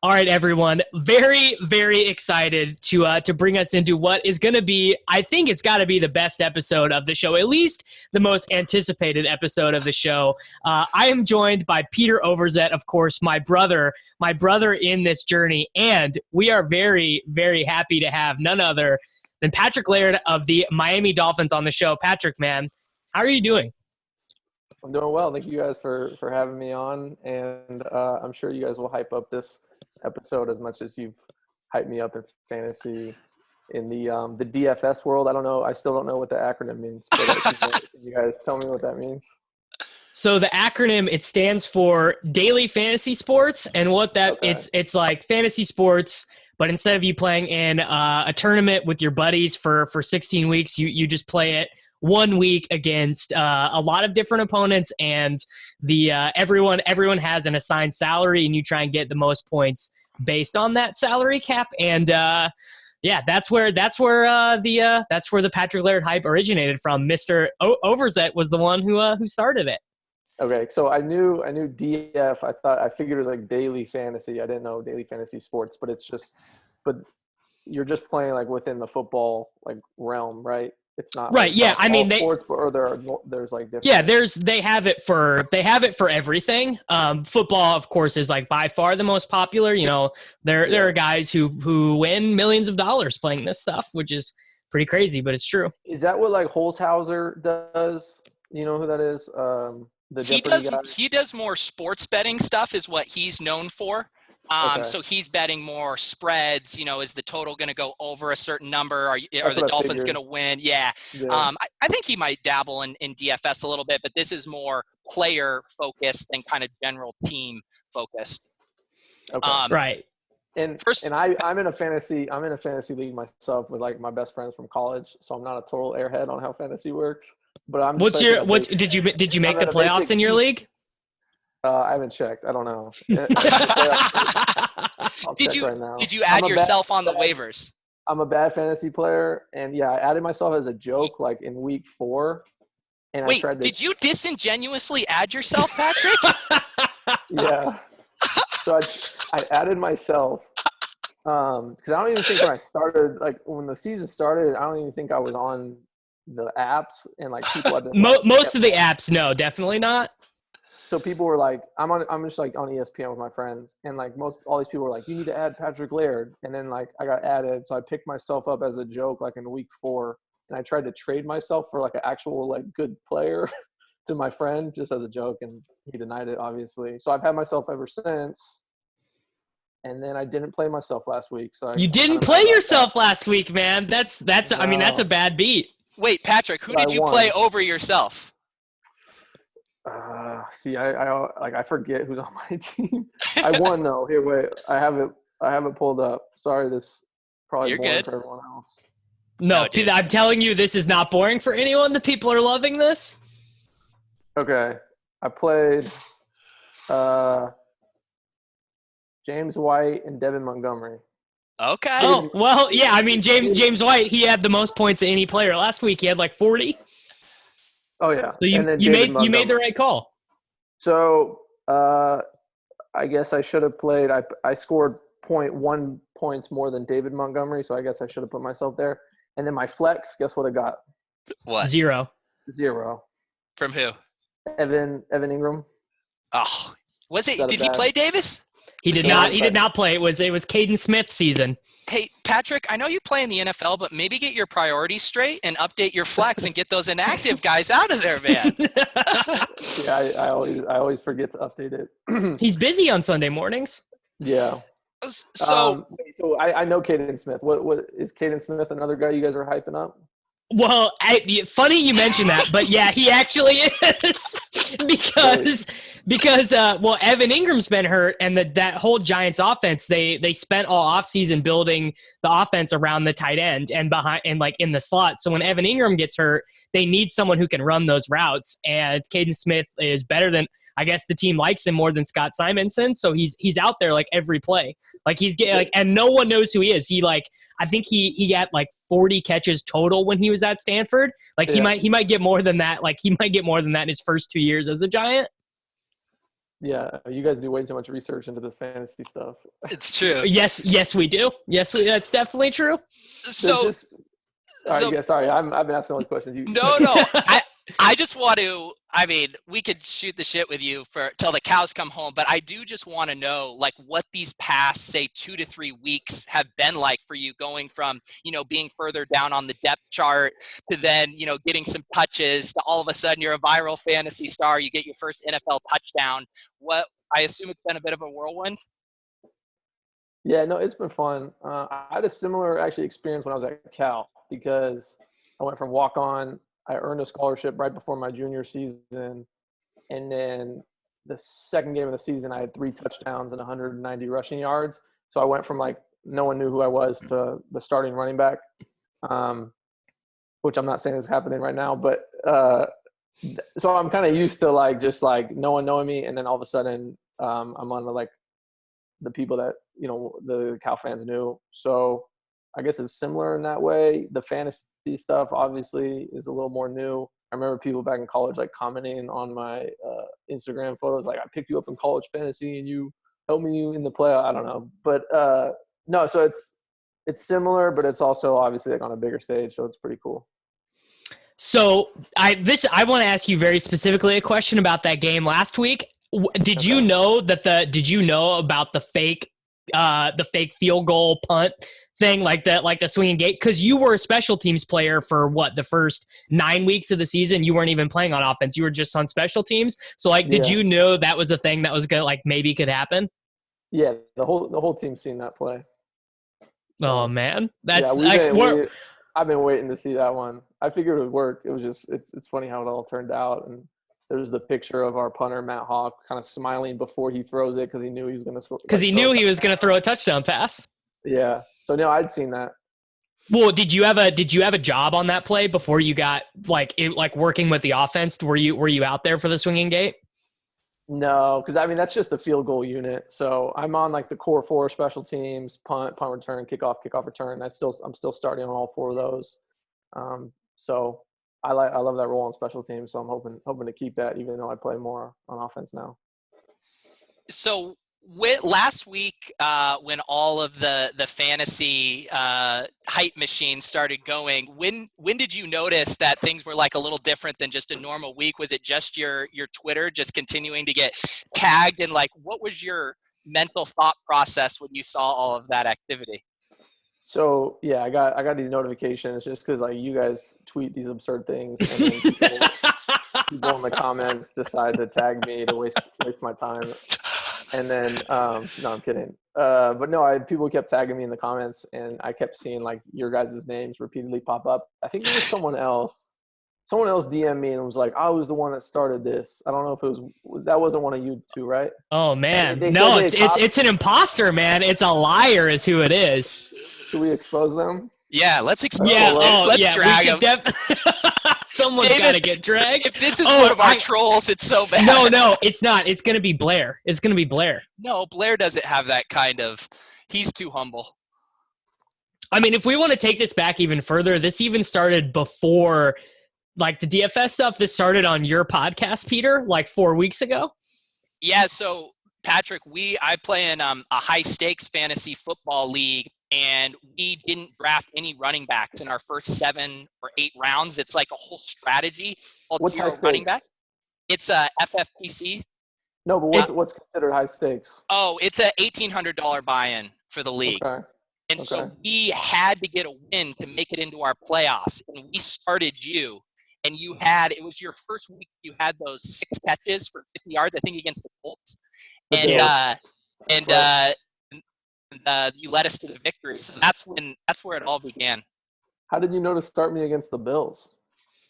All right, everyone. Very, very excited to bring us into what is going to be, I think it's got to be the best episode of the show, at least the most anticipated episode of the show. I am joined by Peter Overzet, of course, my brother in this journey, and we are very, very happy to have none other than Patrick Laird of the Miami Dolphins on the show. Patrick, man, how are you doing? I'm doing well. Thank you guys for having me on, and I'm sure you guys will hype up this episode as much as you've hyped me up in fantasy in the DFS world. I don't know. I still don't know what the acronym means. But can you guys tell me what that means? So the acronym, it stands for Daily Fantasy Sports, and what that it's like fantasy sports, but instead of you playing in a tournament with your buddies for 16 weeks, you just play it 1 week against a lot of different opponents, and the everyone has an assigned salary, and you try and get the most points based on that salary cap. And that's where the Patrick Laird hype originated from. Mr. Overzet was the one who started it. Okay, so I knew DF. I figured it was like daily fantasy. I didn't know daily fantasy sports, but you're just playing like within the football like realm, right? It's not right. Yeah, I mean, sports, or there's like different. Yeah, they have it for everything. Football, of course, is like by far the most popular. You know, there are guys who win millions of dollars playing this stuff, which is pretty crazy, but it's true. Is that what like Holzhauser does? You know who that is? He does more sports betting stuff, is what he's known for. So he's betting more spreads. You know, is the total going to go over a certain number? Are the Dolphins going to win? Yeah. I think he might dabble in DFS a little bit, but this is more player focused than kind of general team focused. Okay. Right. I'm in a fantasy league myself with like my best friends from college, so I'm not a total airhead on how fantasy works. But I'm. Did you make the playoffs in your league? I haven't checked. I don't know. Did you add yourself on the waivers? I'm a bad fantasy player, and yeah, I added myself as a joke like in week 4. And wait, did you disingenuously add yourself, Patrick? Yeah. So I added myself because I don't even think when I started, like when the season started, I don't even think I was on the apps, and like people had been most of the apps, no, definitely not. So people were like, I'm just like on ESPN with my friends, and like all these people were like, you need to add Patrick Laird, and then like I got added, so I picked myself up as a joke like in week 4, and I tried to trade myself for like an actual like good player to my friend just as a joke, and he denied it obviously. So I've had myself ever since, and then I didn't play myself last week. So you didn't play yourself last week, man. That's I mean that's a bad beat. Wait, Patrick, who did you play over yourself? I forget who's on my team. I won though. Here, wait, I have it pulled up. Sorry, this probably You're boring good for everyone else. No, dude, I'm telling you, this is not boring for anyone. The people are loving this. Okay, I played James White and Devin Montgomery. Okay. Oh well, yeah. I mean, James White, he had the most points of any player last week. He had like 40. Oh yeah. So you made the right call. So I guess I should have played. I scored 0.1 points more than David Montgomery, so I guess I should have put myself there. And then my flex, guess what I got? What? 0. From who? Evan Ingram. Oh, was it? Did he play Davis? He did not. He did not play. It was Caden Smith season. Hey, Patrick, I know you play in the NFL, but maybe get your priorities straight and update your flex and get those inactive guys out of there, man. Yeah, I always forget to update it. He's busy on Sunday mornings. Yeah. So I know Caden Smith. What is Caden Smith another guy you guys are hyping up? Well, funny you mentioned that, but yeah, he actually is because Evan Ingram's been hurt, and that whole Giants offense, they spent all offseason building the offense around the tight end and behind and like in the slot. So when Evan Ingram gets hurt, they need someone who can run those routes, and Caden Smith is better than. I guess the team likes him more than Scott Simonson, so he's out there like every play. Like he's getting like, and no one knows who he is. I think he got like 40 catches total when he was at Stanford. Like he might get more than that. Like he might get more than that in his first 2 years as a Giant. Yeah, you guys do way too much research into this fantasy stuff. It's true. Yes, we do. That's definitely true. So, sorry, I've been asking all these questions. No. I just want to. I mean, we could shoot the shit with you for till the cows come home, but I do just want to know, like, what these past, say, 2 to 3 weeks have been like for you, going from, being further down on the depth chart to then, getting some touches to all of a sudden you're a viral fantasy star. You get your first NFL touchdown. I assume it's been a bit of a whirlwind. Yeah, no, it's been fun. I had a similar actually experience when I was at Cal, because I went from walk-on. I earned a scholarship right before my junior season, and then the second game of the season, I had 3 touchdowns and 190 rushing yards. So I went from like no one knew who I was to the starting running back, which I'm not saying is happening right now, but so I'm kind of used to like just like no one knowing me, and then all of a sudden I'm on like the people that the Cal fans knew. So I guess it's similar in that way. The fantasy stuff obviously is a little more new. I remember people back in college like commenting on my Instagram photos, like, I picked you up in college fantasy and you helped me in the playoff. I don't know, but no. So it's similar, but it's also obviously like on a bigger stage, so it's pretty cool. So I want to ask you very specifically a question about that game last week. Did you know about the fake field goal punt thing, like the swinging gate? Because you were a special teams player for the first 9 weeks of the season. You weren't even playing on offense. You were just on special teams. So did you know that was a thing that was gonna maybe could happen? Yeah, the whole team's seen that play. So, oh man, that's I've been waiting to see that one. I figured it would work. It was just it's funny how it all turned out. And there's the picture of our punter, Matt Hawk, kind of smiling before he throws it because he knew he was going to score. Because he knew he was going to throw a touchdown pass. Yeah. So no, I'd seen that. Well, did you have a job on that play before you got working with the offense? Were you out there for the swinging gate? No, because I mean that's just the field goal unit. So I'm on like the core 4 special teams: punt return, kickoff return. I'm still starting on all 4 of those. So I love that role on special teams. So I'm hoping to keep that, even though I play more on offense now. So last week, when all of the fantasy hype machine started going, when did you notice that things were like a little different than just a normal week? Was it just your Twitter just continuing to get tagged? And like, what was your mental thought process when you saw all of that activity? So yeah, I got these notifications just because like you guys tweet these absurd things, and then people in the comments decide to tag me to waste my time. And then no, I'm kidding. But no, people kept tagging me in the comments, and I kept seeing like your guys' names repeatedly pop up. I think there was someone else DM'd me and was like, I was the one that started this. I don't know if that wasn't one of you two, right? Oh man, no, it's an imposter, man. It's a liar, is who it is. Should we expose them? Yeah, let's expose them. Let's drag them. Someone's got to get dragged. If this is one of our trolls, it's so bad. No, it's not. It's going to be Blair. No, Blair doesn't have that kind of – he's too humble. I mean, if we want to take this back even further, this even started before like the DFS stuff. This started on your podcast, Peter, like 4 weeks ago. Yeah, so Patrick, I play in a high-stakes fantasy football league, and we didn't draft any running backs in our first 7 or 8 rounds. It's like a whole strategy called zero running back. It's a FFPC. No, but what's considered high stakes? Oh, it's a $1,800 buy-in for the league. Okay. And so we had to get a win to make it into our playoffs. And we started you. And it was your first week. You had those 6 catches for 50 yards, I think, against the Colts. You led us to the victory. So that's where it all began. How did you know to start me against the Bills?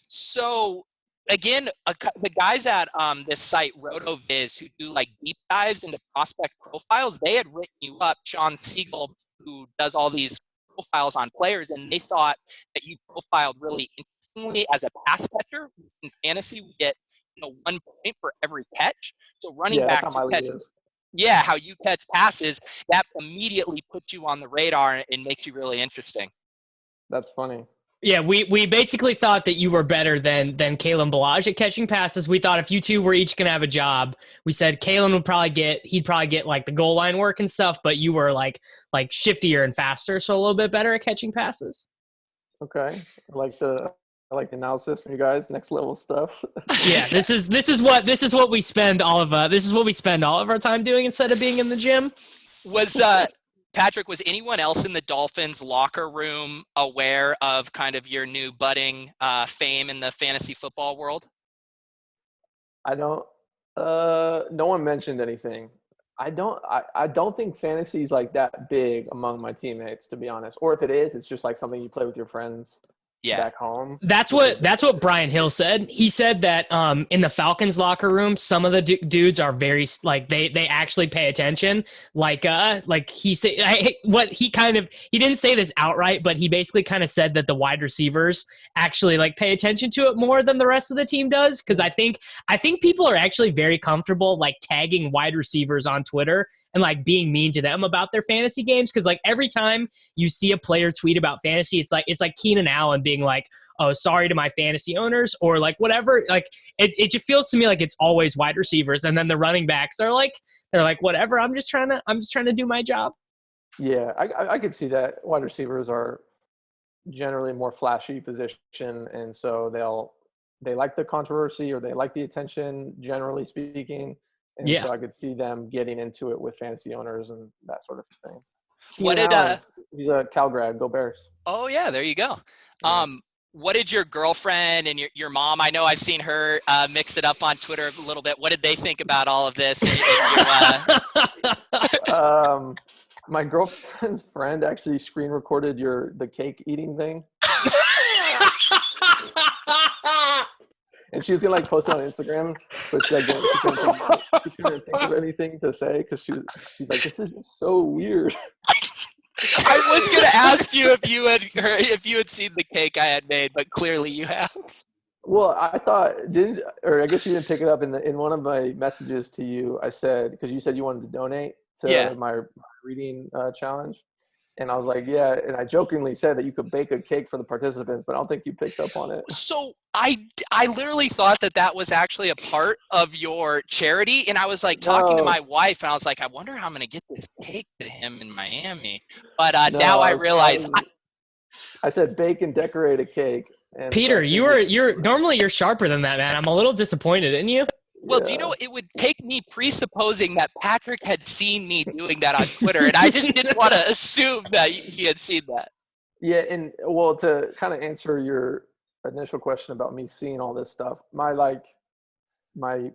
So again, the guys at this site RotoViz, who do like deep dives into prospect profiles, they had written you up, Sean Siegel, who does all these profiles on players, and they thought that you profiled really interestingly as a pass catcher. In fantasy, we get 1 point for every catch. So running backs, how you catch passes, that immediately puts you on the radar and makes you really interesting. That's funny. Yeah, we basically thought that you were better than Kalen Balaj at catching passes. We thought if you two were each gonna have a job, we said Kalen he'd probably get like the goal line work and stuff, but you were like shiftier and faster, so a little bit better at catching passes. Okay, I like the analysis from you guys. Next level stuff. Yeah, this is what we spend all of our time doing instead of being in the gym. Patrick, was anyone else in the Dolphins locker room aware of kind of your new budding fame in the fantasy football world? I don't. No one mentioned anything. I don't think fantasy is like that big among my teammates, to be honest. Or if it is, it's just like something you play with your friends. Back home. That's what Brian Hill said. He said that in the Falcons locker room, some of the dudes are very like they actually pay attention. Like he said, he didn't say this outright, but he basically kind of said that the wide receivers actually like pay attention to it more than the rest of the team does. Because I think people are actually very comfortable like tagging wide receivers on Twitter and like being mean to them about their fantasy games. Cause like every time you see a player tweet about fantasy, it's like Keenan Allen being like, oh, sorry to my fantasy owners, or like whatever. Like it just feels to me like it's always wide receivers. And then the running backs are like, they're like, whatever, I'm just trying to do my job. Yeah. I could see that. Wide receivers are generally more flashy position. And so they like the controversy or they like the attention, generally speaking. And so I could see them getting into it with fantasy owners and that sort of thing. He's a Cal grad. Go Bears. Oh yeah, there you go. What did your girlfriend and your mom? I know I've seen her mix it up on Twitter a little bit. What did they think about all of this? My girlfriend's friend actually screen recorded the cake eating thing. And she was gonna like post it on Instagram, but she couldn't think of anything to say because she's like, this is just so weird. I was gonna ask you if you had seen the cake I had made, but clearly you have. Well, I thought I guess you didn't pick it up in one of my messages to you. I said, because you said you wanted to donate to my reading challenge. And I was like, yeah. And I jokingly said that you could bake a cake for the participants, but I don't think you picked up on it. So I literally thought that was actually a part of your charity. And I was like talking to my wife and I was like, I wonder how I'm going to get this cake to him in Miami. But now I realize. I said bake and decorate a cake. And Peter, you're sharper than that, man. I'm a little disappointed in you. Well, do you know, it would take me presupposing that Patrick had seen me doing that on Twitter, and I just didn't want to assume that he had seen that. Yeah, and well, to kind of answer your initial question about me seeing all this stuff, my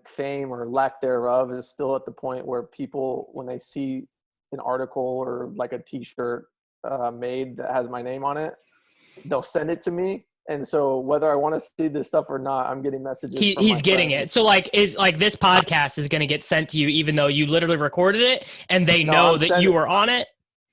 fame or lack thereof is still at the point where people, when they see an article or like a T-shirt made that has my name on it, they'll send it to me. And so whether I want to see this stuff or not, I'm getting messages. He's getting it. So like this podcast is going to get sent to you, even though you literally recorded it and they know that you were on it.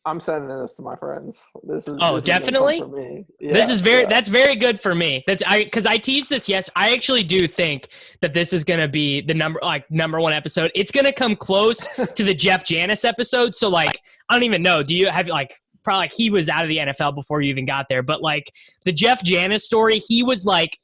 I'm sending this to my friends. This is definitely. For me. Yeah, that's very good for me. Because I teased this. Yes, I actually do think that this is going to be the number one episode. It's going to come close to the Jeff Janis episode. So like, I don't even know. Do you have probably like he was out of the NFL before you even got there. But like the Jeff Janis story, he was like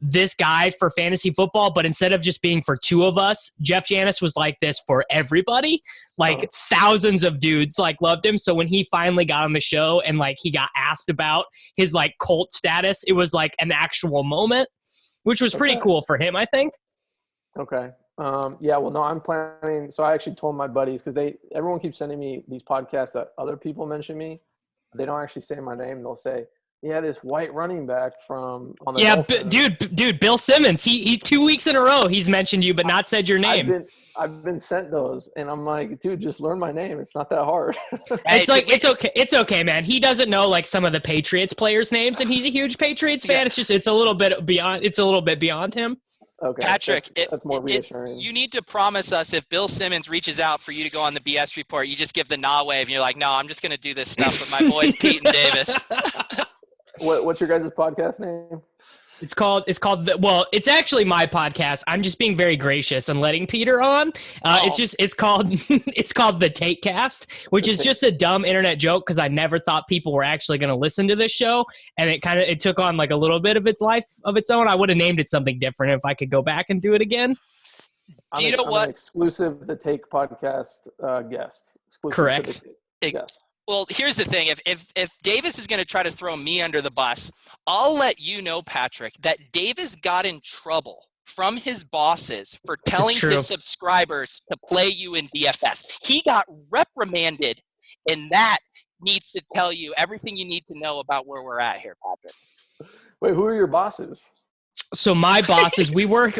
this guy for fantasy football, but instead of just being for two of us, Jeff Janis was like this for everybody. Like thousands of dudes like loved him. So when he finally got on the show and like he got asked about his like cult status, it was like an actual moment, which was pretty cool for him, I think. Okay. Yeah, well, no, I'm planning. So I actually told my buddies, because everyone keeps sending me these podcasts that other people mention me. They don't actually say my name. They'll say, yeah, this white running back on the Dolphins. Dude, Bill Simmons. He 2 weeks in a row he's mentioned you, but not said your name. I've been sent those, and I'm like, dude, just learn my name. It's not that hard. It's okay. It's okay, man. He doesn't know like some of the Patriots players' names, and he's a huge Patriots fan. Yeah. It's a little bit beyond him. Okay, Patrick, that's more reassuring. You need to promise us if Bill Simmons reaches out for you to go on the BS report, you just give the nah wave, and you're like, no, I'm just going to do this stuff with my boys Pete and Davis. What's your guys' podcast name? It's actually my podcast. I'm just being very gracious and letting Peter on. It's called it's called the Take Cast, which is just a dumb internet joke because I never thought people were actually going to listen to this show, and it took on like a little bit of its life of its own. I would have named it something different if I could go back and do it again. Do you know what? I'm an exclusive The Take podcast guest. Correct. Yes. Well, here's the thing. If Davis is going to try to throw me under the bus, I'll let you know, Patrick, that Davis got in trouble from his bosses for telling his subscribers to play you in DFS. He got reprimanded, and that needs to tell you everything you need to know about where we're at here, Patrick. Wait, who are your bosses? So my bosses, I work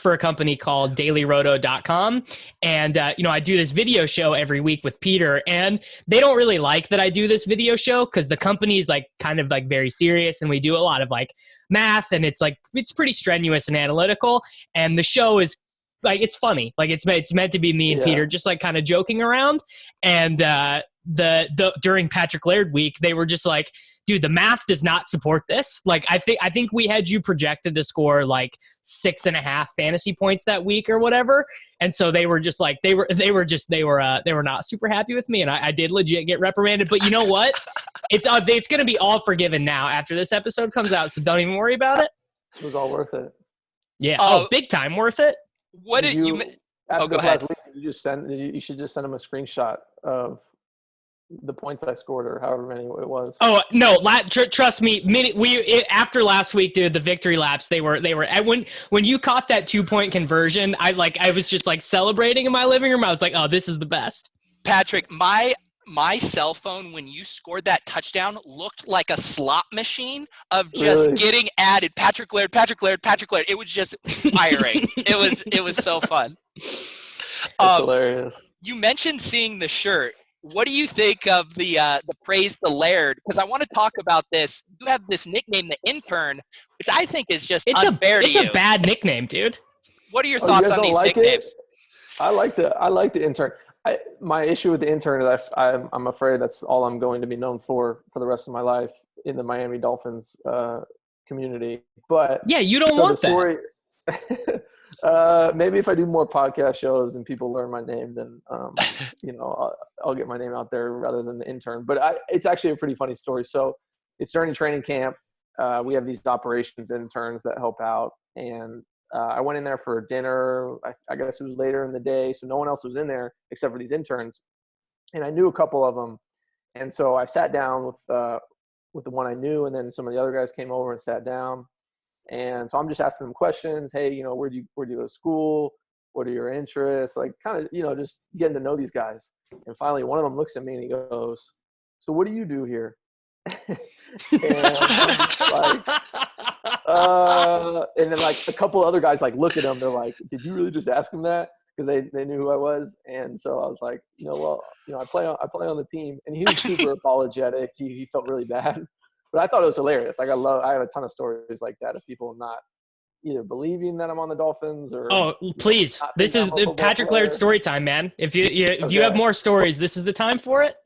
for a company called dailyroto.com. And, I do this video show every week with Peter, and they don't really like that I do this video show because the company is like kind of like very serious, and we do a lot of like math, and it's pretty strenuous and analytical. And the show is like, it's funny. Like it's meant to be me and Peter just like kind of joking around. And, during Patrick Laird week, they were just like, dude, the math does not support this. Like, I think we had you projected to score like 6.5 fantasy points that week or whatever. And so they were just like, they were not super happy with me. And I did legit get reprimanded, but you know what? It's going to be all forgiven now after this episode comes out. So don't even worry about it. It was all worth it. Yeah. Big time worth it. What did you after go last ahead. week, you should just send him a screenshot of the points I scored or however many it was. Oh no! Trust me. After last week, dude, the victory laps they were. When you caught that 2-point conversion, I was just like celebrating in my living room. I was like, oh, this is the best. Patrick, my cell phone when you scored that touchdown looked like a slot machine of just getting added. Patrick Laird. It was just firing. It was so fun. That's hilarious. You mentioned seeing the shirt. What do you think of the praise the Laird? Because I want to talk about this. You have this nickname, the Intern, which I think is just unfair to you. It's a bad nickname, dude. What are your thoughts on these nicknames? I like the Intern. My issue with the Intern is I'm afraid that's all I'm going to be known for the rest of my life in the Miami Dolphins community. But yeah, you don't want that. Maybe if I do more podcast shows and people learn my name, then I'll get my name out there rather than the Intern. But it's actually a pretty funny story. So it's during training camp. We have these operations interns that help out, and I went in there for dinner. I guess it was later in the day, so no one else was in there except for these interns, and I knew a couple of them. And so I sat down with the one I knew, and then some of the other guys came over and sat down. And so I'm just asking them questions. Hey, where do you go to school? What are your interests? Like kind of, just getting to know these guys. And finally, one of them looks at me and he goes, so what do you do here? And then like a couple other guys like look at him. They're like, did you really just ask him that? Because they knew who I was. And so I was like, I play on the team. And he was super apologetic. He felt really bad. But I thought it was hilarious. Like I have a ton of stories like that of people not either believing that I'm on the Dolphins or. Oh, please! This is the Patrick Laird story time, man. If you have more stories, this is the time for it.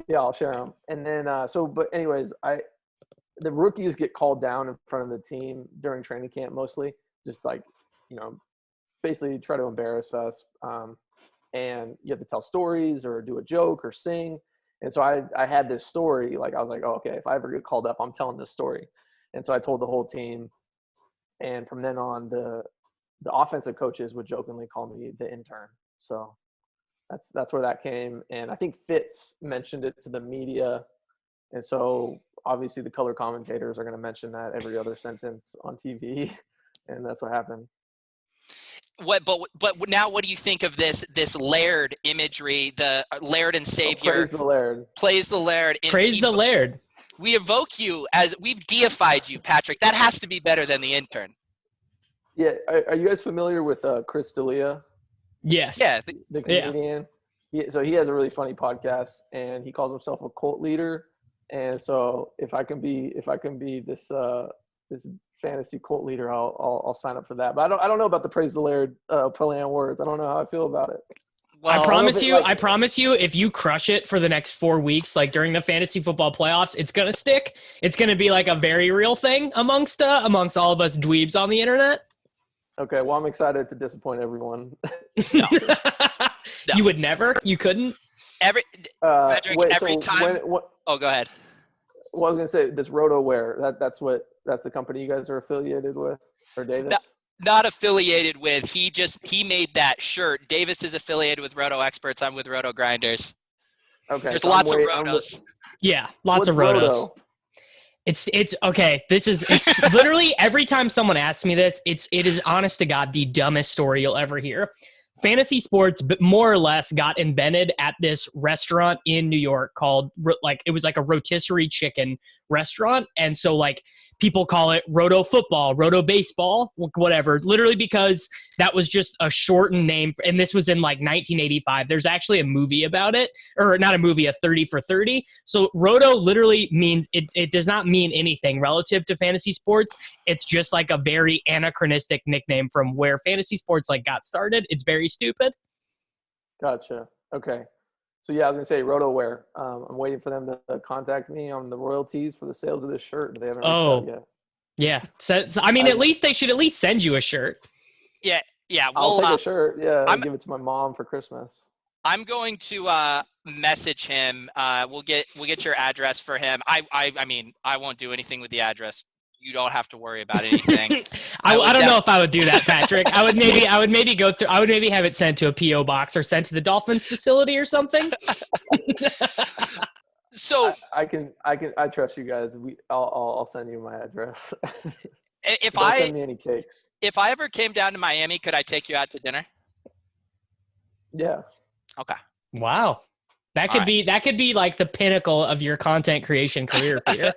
Yeah, I'll share them. And then but anyways, the rookies get called down in front of the team during training camp mostly, just like basically try to embarrass us. And you have to tell stories or do a joke or sing. And so I had this story, like I was like, oh, okay, if I ever get called up, I'm telling this story. And so I told the whole team. And from then on, the offensive coaches would jokingly call me the Intern. So that's where that came. And I think Fitz mentioned it to the media. And so obviously the color commentators are going to mention that every other sentence on TV. And that's what happened. But now what do you think of this Laird imagery, the Laird and Savior? Praise the Laird. Praise the Laird. Praise the Laird. We evoke you as we've deified you, Patrick. That has to be better than the Intern. Yeah. Are you guys familiar with Chris D'Elia? Yes. Yeah. The comedian. Yeah. So he has a really funny podcast, and he calls himself a cult leader. And so if I can be this fantasy cult leader, I'll sign up for that. But I don't know about the Praise the Laird play on words. I don't know how I feel about it. Well, I promise you, if you crush it for the next 4 weeks, like during the fantasy football playoffs, it's going to stick. It's going to be like a very real thing amongst all of us dweebs on the internet. Okay, well, I'm excited to disappoint everyone. No. You would never? You couldn't? Patrick, every time. Oh, go ahead. Well, I was going to say, this RotoWare, that's the company you guys are affiliated with, or Davis? Not affiliated with. He made that shirt. Davis is affiliated with Roto Experts. I'm with Roto Grinders. Okay. There's lots of Rotos. Yeah, lots of Rotos. Roto? It's okay. It's literally every time someone asks me this, it is honest to God the dumbest story you'll ever hear. Fantasy sports, more or less, got invented at this restaurant in New York called it was like a rotisserie chicken restaurant, and so like people call it Roto Football, Roto Baseball, whatever. Literally because that was just a shortened name, and this was in like 1985. There's actually a movie about it, or not a movie, a 30 for 30. So Roto literally means it does not mean anything relative to fantasy sports. It's just like a very anachronistic nickname from where fantasy sports like got started. It's very stupid. Gotcha. Okay. So yeah, I was gonna say RotoWare. I'm waiting for them to contact me on the royalties for the sales of this shirt. They haven't reached out yet. Yeah. So I mean, at least they should at least send you a shirt. Yeah. I'll take a shirt. Yeah, I'll give it to my mom for Christmas. I'm going to message him. We'll get your address for him. I mean, I won't do anything with the address. You don't have to worry about anything. I don't know if I would do that, Patrick. I would maybe have it sent to a PO box or sent to the Dolphins facility or something. So I trust you guys. I'll send you my address. Don't send me any cakes. If I ever came down to Miami, could I take you out to dinner? Yeah. Okay. Wow. That could be like the pinnacle of your content creation career, Peter.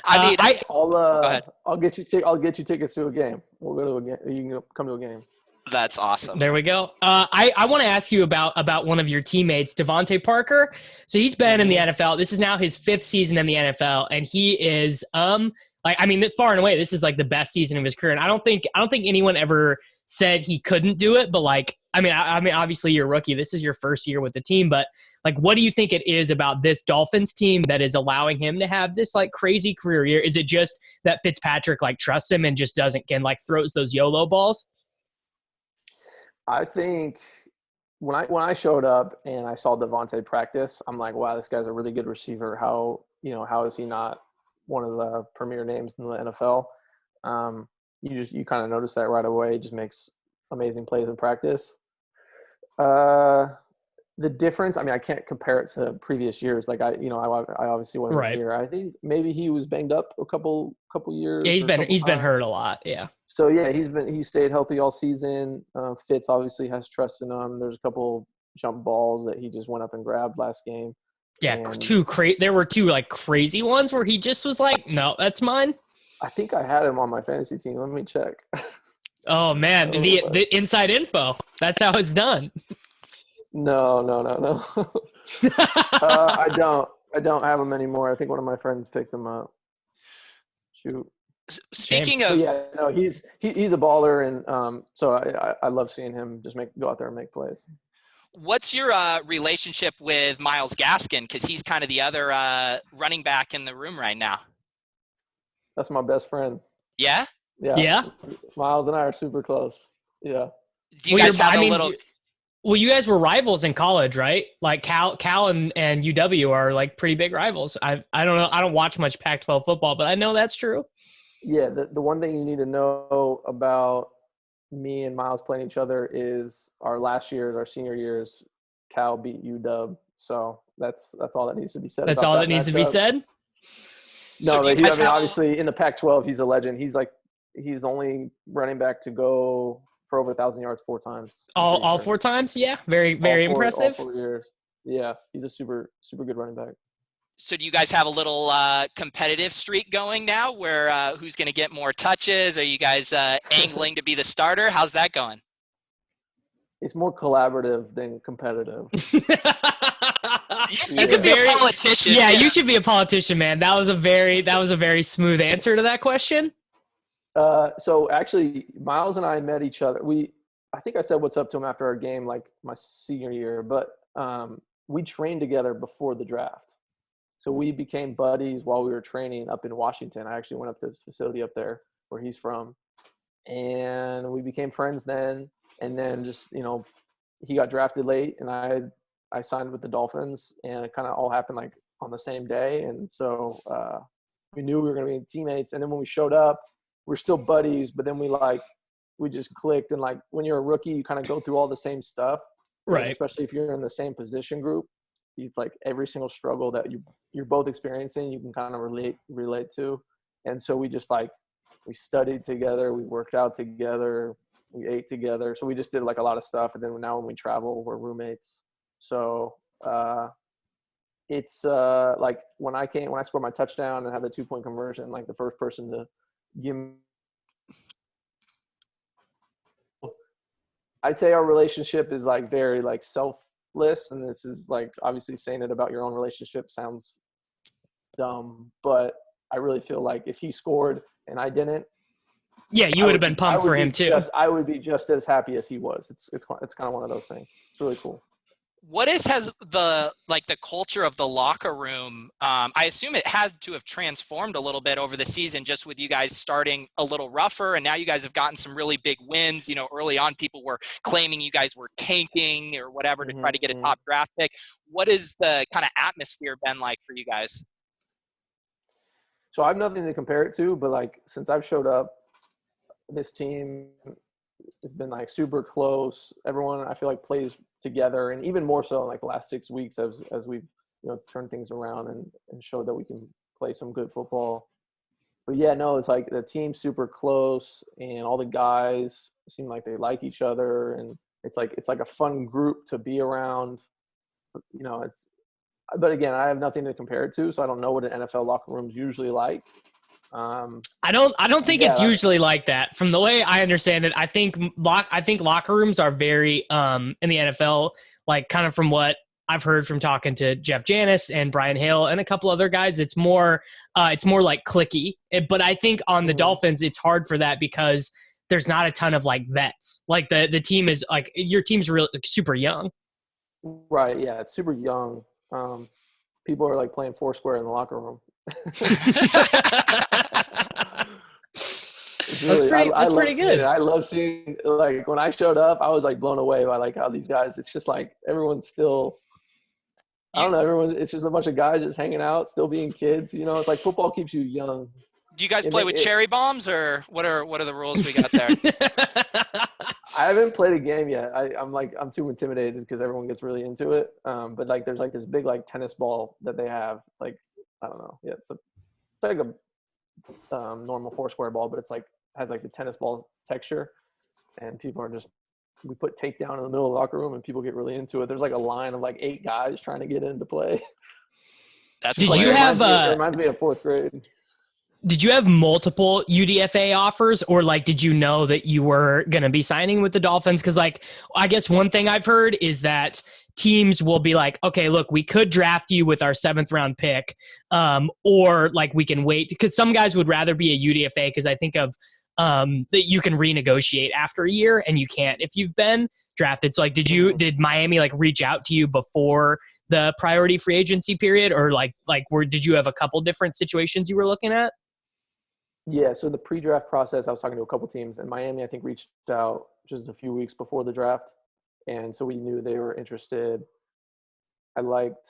I'll get you tickets to a game. We'll go to a game. You can come to a game. That's awesome. There we go. I want to ask you about one of your teammates, Devante Parker. So he's been in the NFL. This is now his 5th season in the NFL, and he is far and away, this is like the best season of his career. And I don't think anyone ever said he couldn't do it, but like, I mean, obviously you're a rookie. This is your first year with the team, but like, what do you think it is about this Dolphins team that is allowing him to have this like crazy career year? Is it just that Fitzpatrick like trusts him and just throws those YOLO balls? I think when I showed up and I saw Devante practice, I'm like, wow, this guy's a really good receiver. How is he not one of the premier names in the NFL? You kind of notice that right away. He just makes amazing plays in practice. The difference, I mean, I can't compare it to previous years. Like I obviously wasn't right here. I think maybe he was banged up a couple years. Yeah, he's been hurt a lot. Yeah. So yeah, he stayed healthy all season. Fitz obviously has trust in him. There's a couple jump balls that he just went up and grabbed last game. Yeah, there were two like crazy ones where he just was like, no, that's mine. I think I had him on my fantasy team. Let me check. Oh man, the inside info. That's how it's done. No. I don't have him anymore. I think one of my friends picked him up. Shoot. Speaking of, he's a baller, and so I love seeing him just go out there and make plays. What's your relationship with Miles Gascon? Because he's kind of the other running back in the room right now. That's my best friend. Yeah? Yeah. Miles and I are super close. Yeah. Do you guys have a little? Well, you guys were rivals in college, right? Like Cal and UW are like pretty big rivals. I don't know. I don't watch much Pac-12 football, but I know that's true. Yeah. The one thing you need to know about me and Miles playing each other is our senior years, Cal beat UW. So that's all that needs to be said. That's all that needs to be said? No, so obviously in the Pac-12, he's a legend. He's the only running back to go for over 1,000 yards 4 times. All 4 times? Yeah. Very, very impressive. All 4 years. Yeah. He's a super, super good running back. So do you guys have a little competitive streak going now where who's going to get more touches? Are you guys angling to be the starter? How's that going? It's more collaborative than competitive. You could be a politician. Yeah, you should be a politician, man. That was a very smooth answer to that question. So actually, Miles and I met each other. I think I said what's up to him after our game, like my senior year, but we trained together before the draft. So we became buddies while we were training up in Washington. I actually went up to his facility up there where he's from, and we became friends then. And then just, he got drafted late, and I signed with the Dolphins, and it kind of all happened like on the same day. And so we knew we were going to be teammates. And then when we showed up, we're still buddies, but then we just clicked. And like when you're a rookie, you kind of go through all the same stuff, right? And especially if you're in the same position group, it's like every single struggle that you're both experiencing, you can kind of relate to. And so we just we studied together, we worked out together, we ate together. So we just did like a lot of stuff. And then now when we travel, we're roommates. So it's like when I scored my touchdown and had the 2-point conversion, like the first person to give me, I'd say our relationship is like very like selfless, and this is like obviously saying it about your own relationship sounds dumb, but I really feel like if he scored and I didn't, yeah, you would have been pumped for him too. I would be just as happy as he was. It's kind of one of those things. It's really cool. What has the culture of the locker room? I assume it had to have transformed a little bit over the season, just with you guys starting a little rougher, and now you guys have gotten some really big wins. Early on, people were claiming you guys were tanking or whatever to try to get a top draft pick. What has the kind of atmosphere been like for you guys? So I have nothing to compare it to, but like since I've showed up, this team has been like super close. Everyone I feel like plays together, and even more so in like the last 6 weeks as we've turned things around and showed that we can play some good football. But yeah, no, it's like the team's super close, and all the guys seem like they like each other, and it's like a fun group to be around. But again, I have nothing to compare it to, so I don't know what an NFL locker room's usually like. I don't think it's usually like that. From the way I understand it, I think locker rooms are very in the NFL, like kind of from what I've heard from talking to Jeff Janis and Brian Hale and a couple other guys, it's more like cliquey. But I think on the Dolphins, it's hard for that because there's not a ton of like vets. Like the team is like, your team's really like, super young. Right. Yeah. It's super young. People are like playing Foursquare in the locker room. That's pretty good. I love seeing, like, when I showed up, I was like blown away by like how these guys, it's just like everyone's still, I don't know, it's just a bunch of guys just hanging out, still being kids. It's like football keeps you young. Do you guys play with cherry bombs, or what are the rules we got there? I haven't played a game yet. I'm too intimidated because everyone gets really into it. But like there's like this big like tennis ball that they have. It's like, I don't know. Yeah, it's like a normal Foursquare ball, but it's like has like the tennis ball texture, and people are just, we put takedown in the middle of the locker room and people get really into it. There's like a line of like 8 guys trying to get into play. It reminds me of 4th grade. Did you have multiple UDFA offers, or like did you know that you were going to be signing with the Dolphins? Because like I guess one thing I've heard is that teams will be like, okay, look, we could draft you with our 7th round pick, or like we can wait, because some guys would rather be a UDFA, because I think of that you can renegotiate after a year and you can't if you've been drafted. So like did Miami like reach out to you before the priority free agency period, or did you have a couple different situations you were looking at? Yeah, so the pre-draft process, I was talking to a couple teams, and Miami, I think, reached out just a few weeks before the draft, and so we knew they were interested. I liked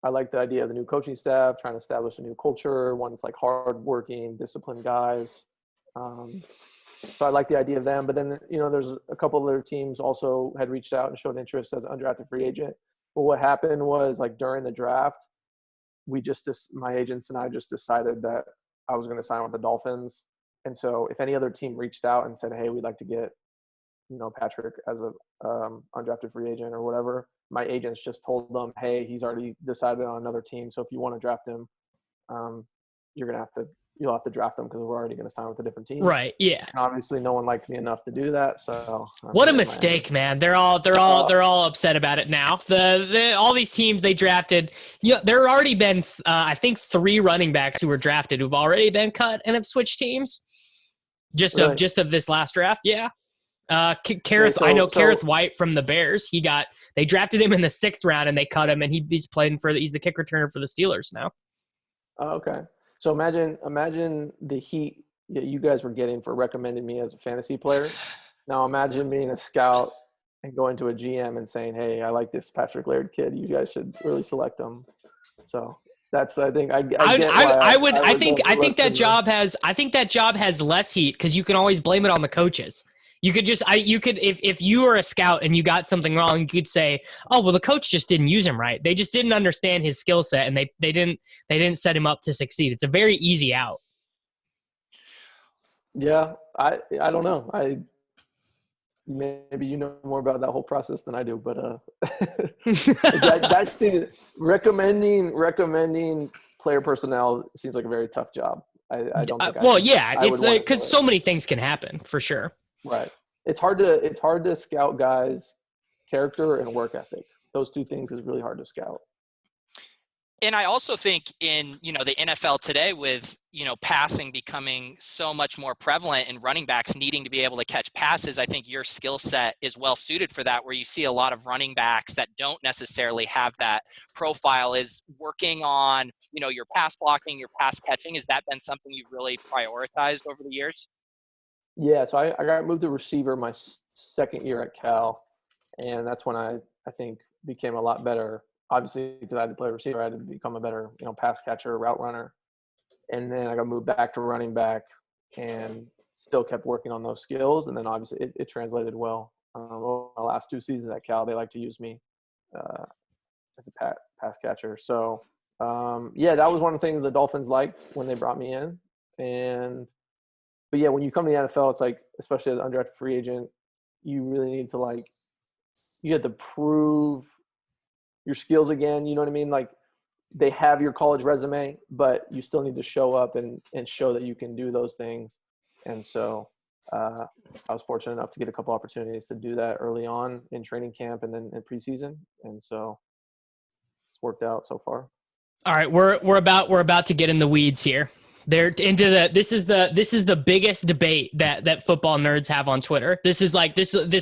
the idea of the new coaching staff, trying to establish a new culture, one that's like hard-working, disciplined guys. So I like the idea of them. But then, there's a couple other teams also had reached out and showed interest as an undrafted free agent. But what happened was, like, during the draft, my agents and I just decided that I was going to sign with the Dolphins. And so if any other team reached out and said, hey, we'd like to get, Patrick as a undrafted free agent or whatever, my agents just told them, hey, he's already decided on another team. So if you want to draft him, you'll have to draft him because we're already going to sign with a different team. Right. Yeah. And obviously no one liked me enough to do that. So what a mistake, man. They're all upset about it now. All these teams they drafted, there have already been, I think 3 running backs who were drafted who've already been cut and have switched teams just of this last draft. Yeah. Kareth, I know Kareth White from the Bears. They drafted him in the 6th round and they cut him, and he's the kick returner for the Steelers now. Oh, okay. So imagine the heat that you guys were getting for recommending me as a fantasy player. Now imagine being a scout and going to a GM and saying, "Hey, I like this Patrick Laird kid. You guys should really select him." So that's, I think, I think that job has less heat because you can always blame it on the coaches. You could if you were a scout and you got something wrong, you could say, "Oh, well, the coach just didn't use him right. They just didn't understand his skill set, and they didn't set him up to succeed." It's a very easy out. Yeah, I don't know. Maybe you know more about that whole process than I do, but that's the recommending player personnel seems like a very tough job. I don't think. It's like because so many things can happen for sure. Right. It's hard to scout guys' character and work ethic. Those two things is really hard to scout. And I also think in, the NFL today with, passing becoming so much more prevalent and running backs needing to be able to catch passes, I think your skill set is well suited for that, where you see a lot of running backs that don't necessarily have that profile is working on, your pass blocking, your pass catching. Has that been something you've really prioritized over the years? Yeah, so I got moved to receiver my 2nd year at Cal, and that's when I think became a lot better. Obviously, because I had to play receiver, I had to become a better, pass catcher, route runner. And then I got moved back to running back and still kept working on those skills. And then obviously it translated well. Over my last 2 seasons at Cal, they like to use me as a pass catcher. So, that was one of the things the Dolphins liked when they brought me in. But yeah, when you come to the NFL, it's like, especially as an undrafted free agent, you really need to you have to prove your skills again. You know what I mean? Like, they have your college resume, but you still need to show up and show that you can do those things. And so I was fortunate enough to get a couple opportunities to do that early on in training camp and then in preseason. And so it's worked out so far. All right, we're about to get in the weeds here. They're into this is the biggest debate that football nerds have on Twitter. This is like this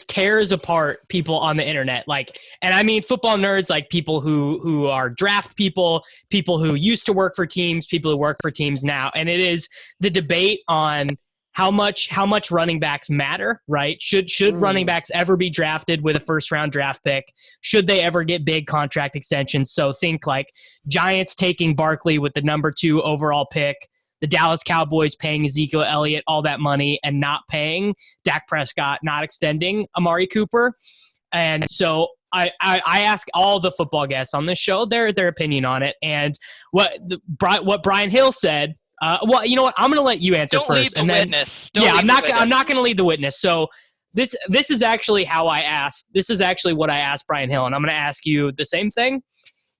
tears apart people on the internet. And I mean football nerds, like people who are draft people who used to work for teams, people who work for teams now. And it is the debate on how much running backs matter, right? Should running backs ever be drafted with a 1st-round draft pick? Should they ever get big contract extensions? So think like Giants taking Barkley with the number 2 overall pick, the Dallas Cowboys paying Ezekiel Elliott all that money and not paying Dak Prescott, not extending Amari Cooper. And so I ask all the football guests on this show their opinion on it. And what Brian Hill said. Well, you know what? I'm going to let you answer first. Don't lead the witness. I'm not going to lead the witness. So this is actually how I asked. This is actually what I asked Brian Hill, and I'm going to ask you the same thing.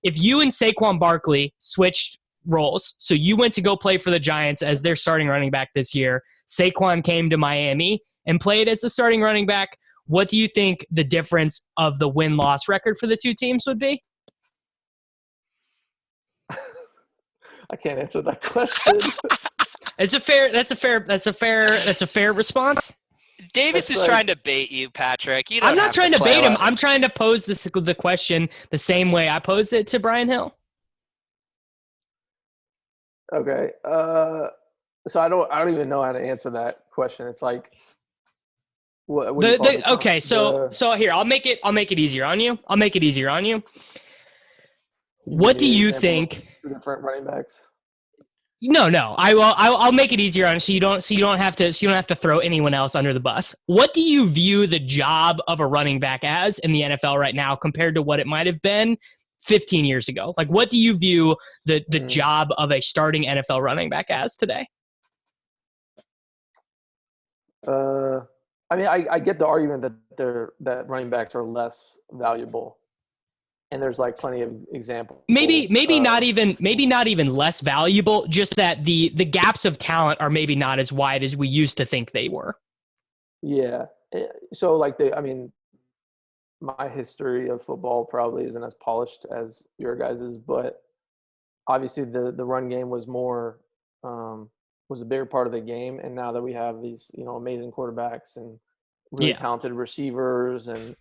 If you and Saquon Barkley switched roles, so you went to go play for the Giants as their starting running back this year, Saquon came to Miami and played as the starting running back, what do you think the difference of the win-loss record for the two teams would be? I can't answer that question. That's a fair response. Davis is trying to bait you, Patrick. I'm not trying to bait him. I'm trying to pose the question the same way I posed it to Brian Hill. Okay. So I don't even know how to answer that question. It's like, so here, I'll make it easier on you. What do you think? Different running backs. No. I'll make it easier on you so you don't have to throw anyone else under the bus. What do you view the job of a running back as in the NFL right now compared to what it might have been 15 years ago? Like, what do you view the job of a starting NFL running back as today? I mean, I get the argument that running backs are less valuable. And there's like plenty of examples. Maybe not even less valuable. Just that the gaps of talent are maybe not as wide as we used to think they were. Yeah. So my history of football probably isn't as polished as your guys's, but obviously the run game was more was a bigger part of the game. And now that we have these amazing quarterbacks and really talented receivers, and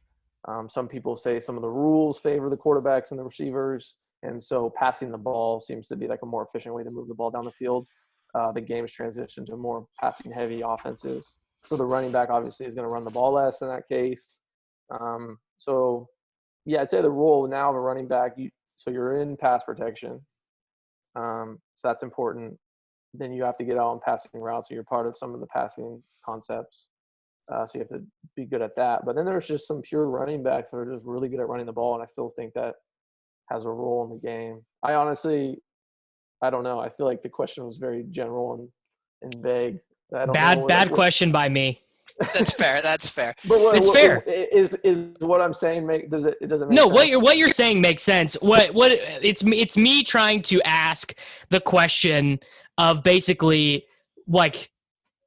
some people say some of the rules favor the quarterbacks and the receivers, and so passing the ball seems to be like a more efficient way to move the ball down the field. The game's transitioned to more passing-heavy offenses, so the running back obviously is going to run the ball less in that case. So, yeah, I'd say the role now of a running back, so you're in pass protection, so that's important. Then you have to get out on passing routes, so you're part of some of the passing concepts. So you have to be good at that. But then there's just some pure running backs that are just really good at running the ball, and I still think that has a role in the game. I don't know. I feel like the question was very general and vague. I don't know bad question by me. That's fair. That's fair. But It's fair. Is what I'm saying it doesn't make sense? No, what you're saying makes sense. It's me trying to ask the question of basically like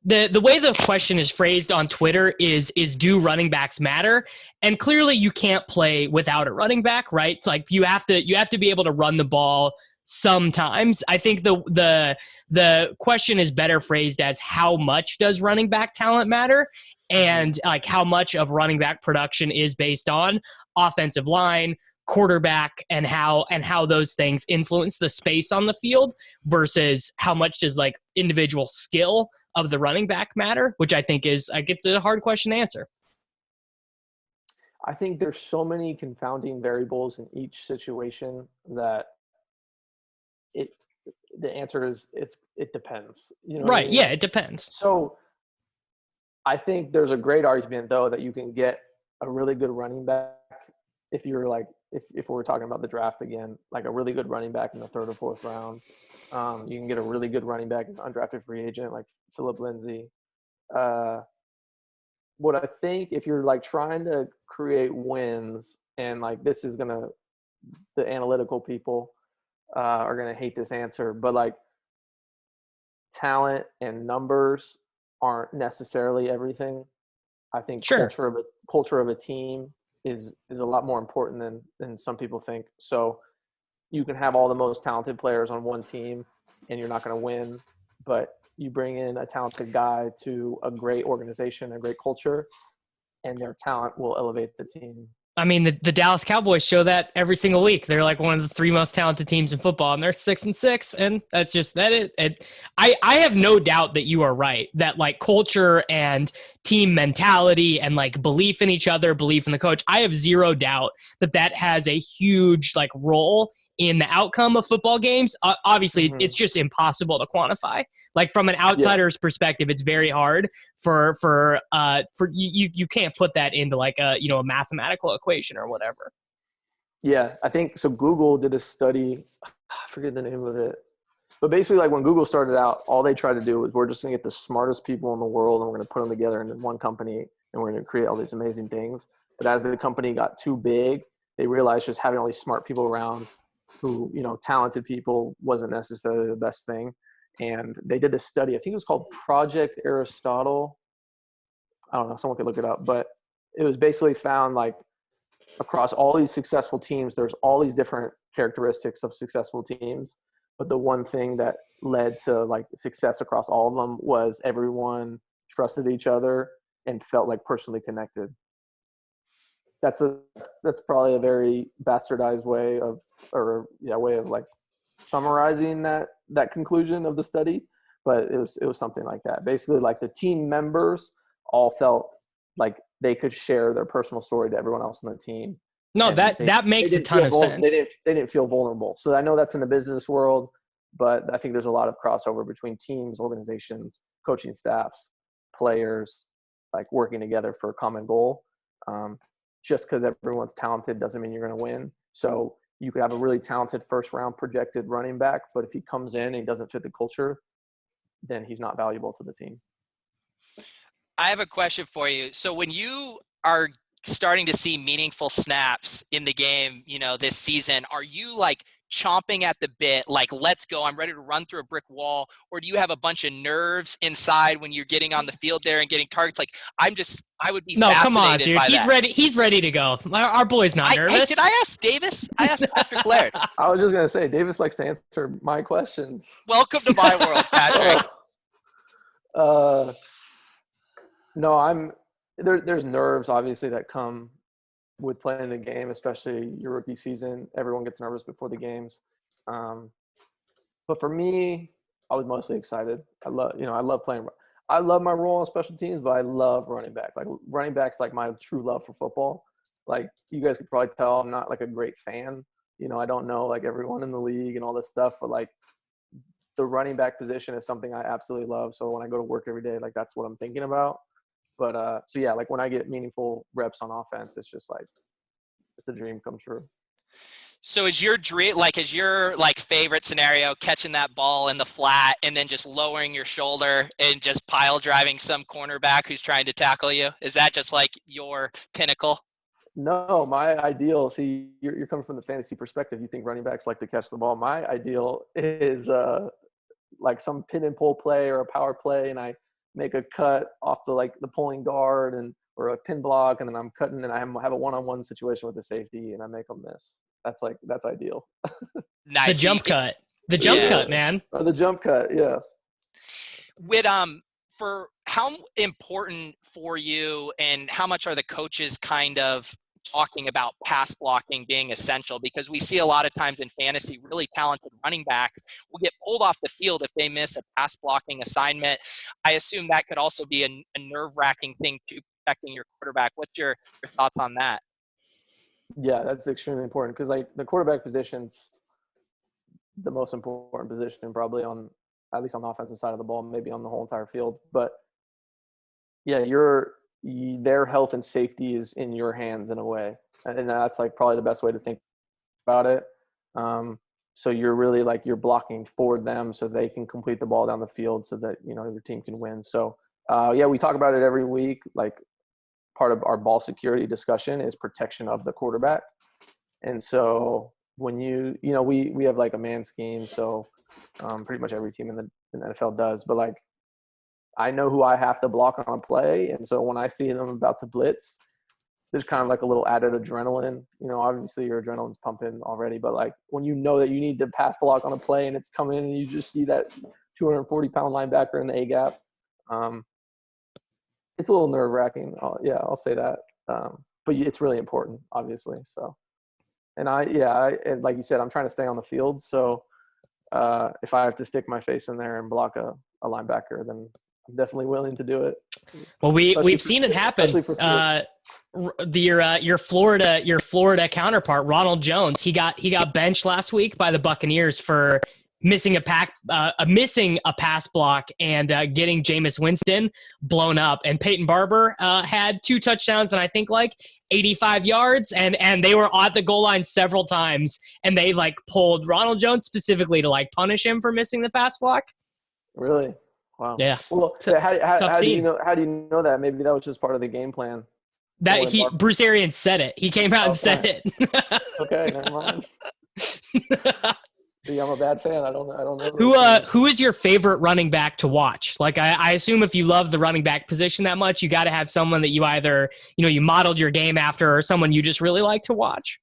the way the question is phrased on Twitter is do running backs matter? And clearly you can't play without a running back, right? It's like you have to be able to run the ball sometimes. I think the question is better phrased as how much does running back talent matter, and like how much of running back production is based on offensive line, quarterback, and how those things influence the space on the field versus how much does like individual skill of the running back matter, which I think is like it's a hard question to answer. I think there's so many confounding variables in each situation that the answer is it depends. You know right? What I mean? Yeah, it depends. So I think there's a great argument though that you can get a really good running back if you're like if we're talking about the draft again, like a really good running back in the 3rd or 4th round. You can get a really good running back as an undrafted free agent like Phillip Lindsay. What I think if you're like trying to create wins, and like this is gonna, the analytical people are gonna hate this answer, but like talent and numbers aren't necessarily everything. I think Sure. culture of a team is a lot more important than some people think. So you can have all the most talented players on one team and you're not going to win, but you bring in a talented guy to a great organization, a great culture, and their talent will elevate the team. I mean, the Dallas Cowboys show that every single week. They're like one of the 3 most talented teams in football, and they're 6-6, and that's just that. I have no doubt that you are right. That like culture and team mentality and like belief in each other, belief in the coach. I have zero doubt that has a huge like role in the outcome of football games. Obviously, it's just impossible to quantify. Like from an outsider's perspective, it's very hard for you can't put that into like a mathematical equation or whatever. Yeah, I think so. Google did a study. I forget the name of it, but basically, like when Google started out, all they tried to do was we're just going to get the smartest people in the world and we're going to put them together in one company and we're going to create all these amazing things. But as the company got too big, they realized just having all these smart people around who, talented people wasn't necessarily the best thing. And they did this study, I think it was called Project Aristotle. I don't know, someone could look it up, but it was basically found like across all these successful teams, there's all these different characteristics of successful teams. But the one thing that led to like success across all of them was everyone trusted each other and felt like personally connected. That's probably a very bastardized way of like summarizing that conclusion of the study, but it was something like that. Basically, like the team members all felt like they could share their personal story to everyone else on the team. No, that makes a ton of sense. They didn't feel vulnerable. So I know that's in the business world, but I think there's a lot of crossover between teams, organizations, coaching staffs, players, like working together for a common goal. Just because everyone's talented doesn't mean you're going to win. So you could have a really talented first-round projected running back, but if he comes in and he doesn't fit the culture, then he's not valuable to the team. I have a question for you. So when you are starting to see meaningful snaps in the game, this season, are you like chomping at the bit, like, let's go, I'm ready to run through a brick wall? Or do you have a bunch of nerves inside when you're getting on the field there and getting targets? Like, I would be fascinated. No, come on, dude. He's ready to go. Our boy's not nervous. Hey, did I ask Davis? I asked Patrick Laird. I was just going to say, Davis likes to answer my questions. Welcome to my world, Patrick. No, there's nerves obviously that come with playing the game, especially your rookie season. Everyone gets nervous before the games. But for me, I was mostly excited. I love playing. I love my role on special teams, but I love running back. Like running back's like my true love for football. Like you guys could probably tell I'm not like a great fan. I don't know like everyone in the league and all this stuff, but like the running back position is something I absolutely love. So when I go to work every day, like that's what I'm thinking about. But so yeah, like when I get meaningful reps on offense, it's just like it's a dream come true. So is your dream, is your favorite scenario catching that ball in the flat and then just lowering your shoulder and just pile driving some cornerback who's trying to tackle you? Is that just like your pinnacle? No, my ideal. See, you're coming from the fantasy perspective. You think running backs like to catch the ball. My ideal is like some pin and pull play or a power play, and I make a cut off the pulling guard or a pin block, and then I'm cutting, and I have a one-on-one situation with the safety, and I make them miss. That's ideal. Nice. The jump cut. The jump cut, man. Oh, the jump cut, yeah. With for how important for you, and how much are the coaches kind of talking about pass blocking being essential? Because we see a lot of times in fantasy, really talented running backs will get pulled off the field if they miss a pass blocking assignment. I assume that could also be a nerve-wracking thing to protecting your quarterback. What's your thoughts on that? Yeah, that's extremely important because like the quarterback position's the most important position probably at least on the offensive side of the ball, maybe on the whole entire field. But yeah, their health and safety is in your hands in a way, and that's like probably the best way to think about it. So you're really like you're blocking for them so they can complete the ball down the field so that your team can win. So yeah, we talk about it every week. Like part of our ball security discussion is protection of the quarterback. And so when we have like a man scheme, so pretty much every team in the NFL does, but like I know who I have to block on a play. And so when I see them about to blitz, there's kind of like a little added adrenaline. Obviously your adrenaline's pumping already, but like when you know that you need to pass block on a play and it's coming and you just see that 240-pound linebacker in the A gap, it's a little nerve-wracking. I'll say that. But it's really important, obviously. So, and and like you said, I'm trying to stay on the field. So if I have to stick my face in there and block a linebacker, then I'm definitely willing to do it. Well, we've seen it happen. Your Florida counterpart, Ronald Jones, he got benched last week by the Buccaneers for missing a pass block and getting Jameis Winston blown up. And Peyton Barber had 2 touchdowns and I think like 85 yards, and they were at the goal line several times, and they like pulled Ronald Jones specifically to like punish him for missing the pass block. Really? Wow. Yeah. Well, how do you know that? Maybe that was just part of the game plan. Bruce Arians said it. He came out and said it. Okay, never mind. See, I'm a bad fan. I don't know. Who is your favorite running back to watch? Like, I assume if you love the running back position that much, you got to have someone that you either, you modeled your game after, or someone you just really like to watch.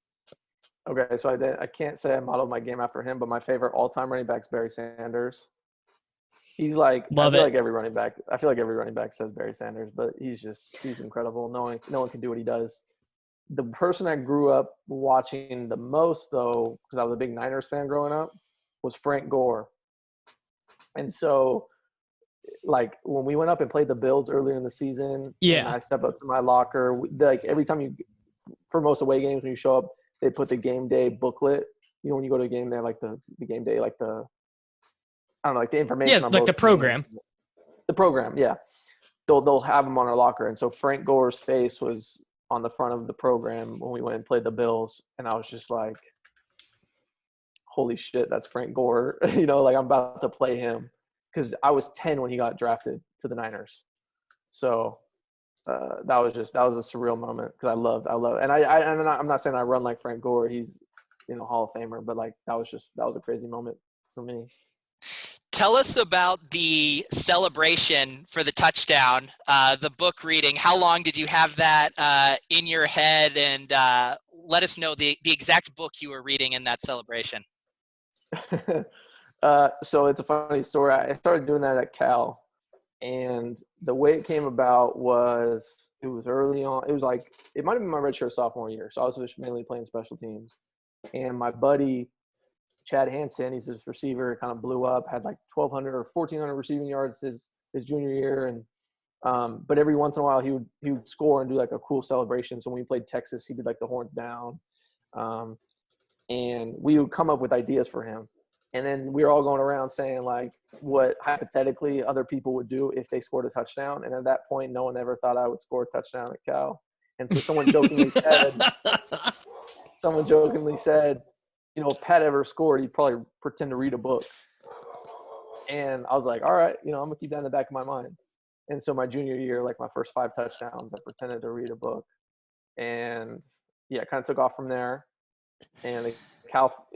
Okay, so I can't say I modeled my game after him, but my favorite all-time running back is Barry Sanders. He's like, I feel like every running back says Barry Sanders, but he's incredible. No one can do what he does. The person I grew up watching the most, though, because I was a big Niners fan growing up, was Frank Gore. And so, like, when we went up and played the Bills earlier in the season, and I stepped up to my locker, like, every time for most away games, when you show up, they put the game day booklet. When you go to a game, they have, like, the game day, like, I don't know, like, the information on like both the program. teams. The program, yeah. They'll have them on our locker. And so Frank Gore's face was on the front of the program when we went and played the Bills, and I was just like, holy shit, that's Frank Gore. Like I'm about to play him, because I was 10 when he got drafted to the Niners. So that was a surreal moment, because I love and I'm not saying I run like Frank Gore, he's Hall of Famer, but like that was a crazy moment for me. Tell us about the celebration for the touchdown, the book reading. How long did you have that in your head? And let us know the exact book you were reading in that celebration. So it's a funny story. I started doing that at Cal. And the way it came about was it was early on. It was like it might have been my redshirt sophomore year, so I was just mainly playing special teams. And my buddy Chad Hansen, he's this receiver, kind of blew up, had like 1,200 or 1,400 receiving yards his junior year, and but every once in a while he would score and do like a cool celebration. So when we played Texas, he did like the horns down, and we would come up with ideas for him. And then we were all going around saying like what hypothetically other people would do if they scored a touchdown. And at that point, no one ever thought I would score a touchdown at Cal. And so someone jokingly said, you know, if Pat ever scored, he'd probably pretend to read a book. And I was like, all right, you know, I'm gonna keep that in the back of my mind. And so my junior year, like my first 5 touchdowns, I pretended to read a book. And yeah, kind of took off from there. And Cal,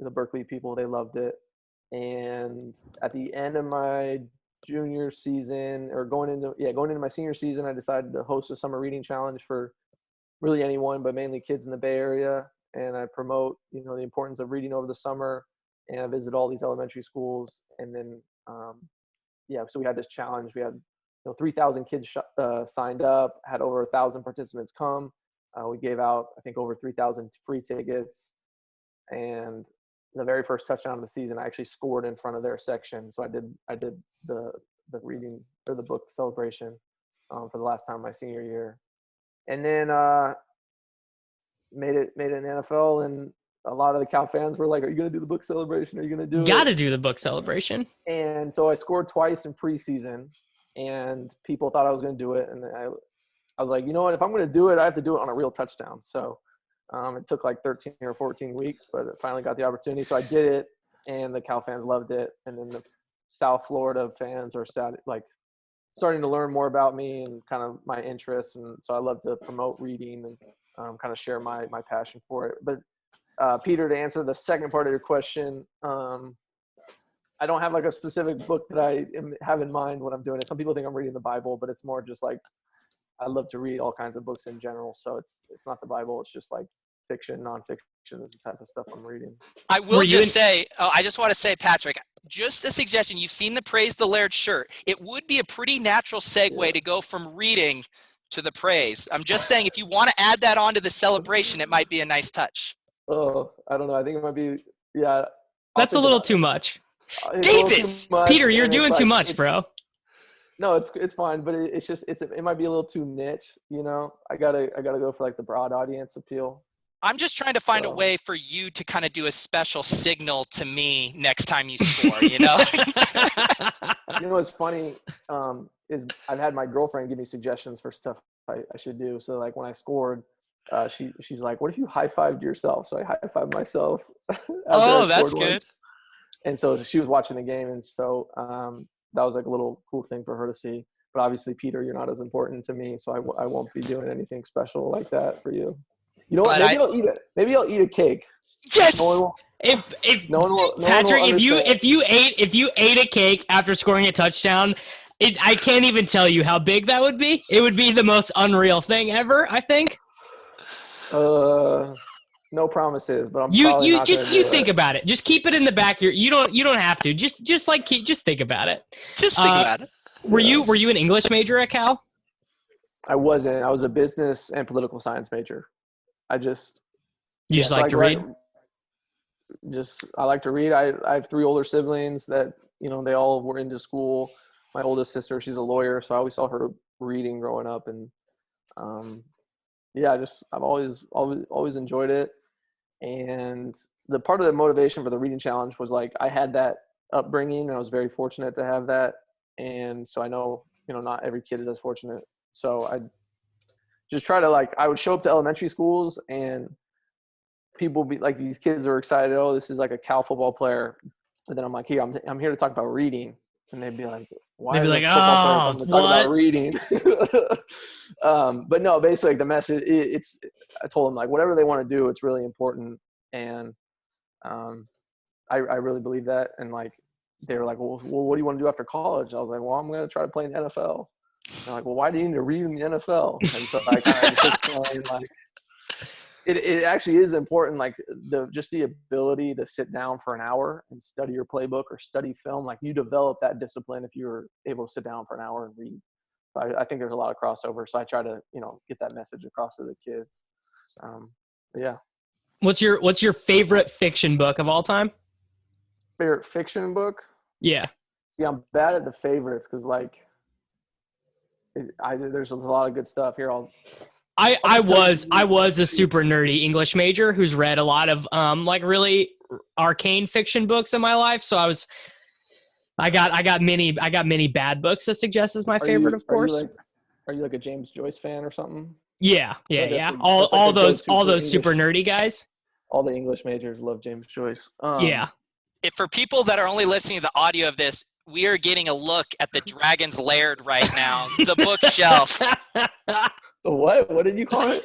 the Berkeley people, they loved it. And at the end of my junior season, or going into my senior season, I decided to host a summer reading challenge for really anyone, but mainly kids in the Bay Area. And I promote, you know, the importance of reading over the summer. And I visit all these elementary schools. And then, so we had this challenge. We had 3,000 kids signed up, had over 1,000 participants come. We gave out, I think, over 3,000 free tickets. And the very first touchdown of the season, I actually scored in front of their section. So I did the reading or the book celebration for the last time my senior year. And then made it in the NFL, and a lot of the Cal fans were like, "Are you going to do the book celebration? Are you going to do it?" Got to do the book celebration. And so I scored twice in preseason, and people thought I was going to do it. And I was like, you know what? If I'm going to do it, I have to do it on a real touchdown. So it took like 13 or 14 weeks, but I finally got the opportunity. So I did it, and the Cal fans loved it. And then the South Florida fans are starting to learn more about me and kind of my interests. And so I love to promote reading and kind of share my passion for it. But Peter, to answer the second part of your question, I don't have like a specific book that I have in mind when I'm doing it. Some people think I'm reading the Bible, but it's more just like I love to read all kinds of books in general. So it's not the Bible. It's just like fiction, nonfiction is the type of stuff I'm reading. I will just say, I just want to say, Patrick, just a suggestion. You've seen the Praise the Laird shirt. It would be a pretty natural segue to go from reading to the praise. I'm just saying, if you want to add that on to the celebration, it might be a nice touch. Oh, I don't know. I think it might be, yeah. That's a little too much. Davis! Peter, you're doing too much, bro. No, it's fine, but it's just it might be a little too niche, you know. I gotta go for like the broad audience appeal. I'm just trying to find a way for you to kind of do a special signal to me next time you score, you know? You know what's funny is I've had my girlfriend give me suggestions for stuff I should do. So like when I scored, she's like, "What if you high-fived yourself?" So I high-fived myself. Oh, that's good. Once. And so she was watching the game, and so that was like a little cool thing for her to see. But obviously, Peter, you're not as important to me, so I won't be doing anything special like that for you. You know what? Maybe I'll eat a cake. Yes. If you ate a cake after scoring a touchdown, I can't even tell you how big that would be. It would be the most unreal thing ever, I think. No promises, but you think about it. Just keep it in the back. You don't have to. Just think about it. Just think about it. Were you an English major at Cal? I wasn't. I was a business and political science major. I just like to read. I like to read. I have 3 older siblings that they all were into school. My oldest sister, she's a lawyer, so I always saw her reading growing up, and I've always enjoyed it. And the part of the motivation for the reading challenge was like I had that upbringing, and I was very fortunate to have that. And so I know not every kid is as fortunate. So I just try to I would show up to elementary schools, and people would be like, these kids are excited. Oh, this is like a Cal football player. And then I'm like, here, I'm here to talk about reading. And they'd be like, why? They'd be like, oh, what? About reading. But no, basically the message, I told them like, whatever they want to do, it's really important. And I really believe that. And like, they were like, well, what do you want to do after college? I was like, well, I'm going to try to play in the NFL. And they're like, well, why do you need to read in the NFL? And so I kind of just explained it actually is important. Like just the ability to sit down for an hour and study your playbook or study film. Like you develop that discipline if you're able to sit down for an hour and read. So I think there's a lot of crossover. So I try to, get that message across to the kids. Yeah. What's your favorite fiction book of all time? Favorite fiction book? Yeah. See, I'm bad at the favorites because there's a lot of good stuff here. I was a super nerdy English major who's read a lot of really arcane fiction books in my life. So I got many bad books to suggest as my favorite, of course. Are you like a James Joyce fan or something? Yeah. All those super nerdy guys. All the English majors love James Joyce. Yeah. If for people that are only listening to the audio of this, we are getting a look at the Dragon's Laird right now, the bookshelf. The what? What did you call it?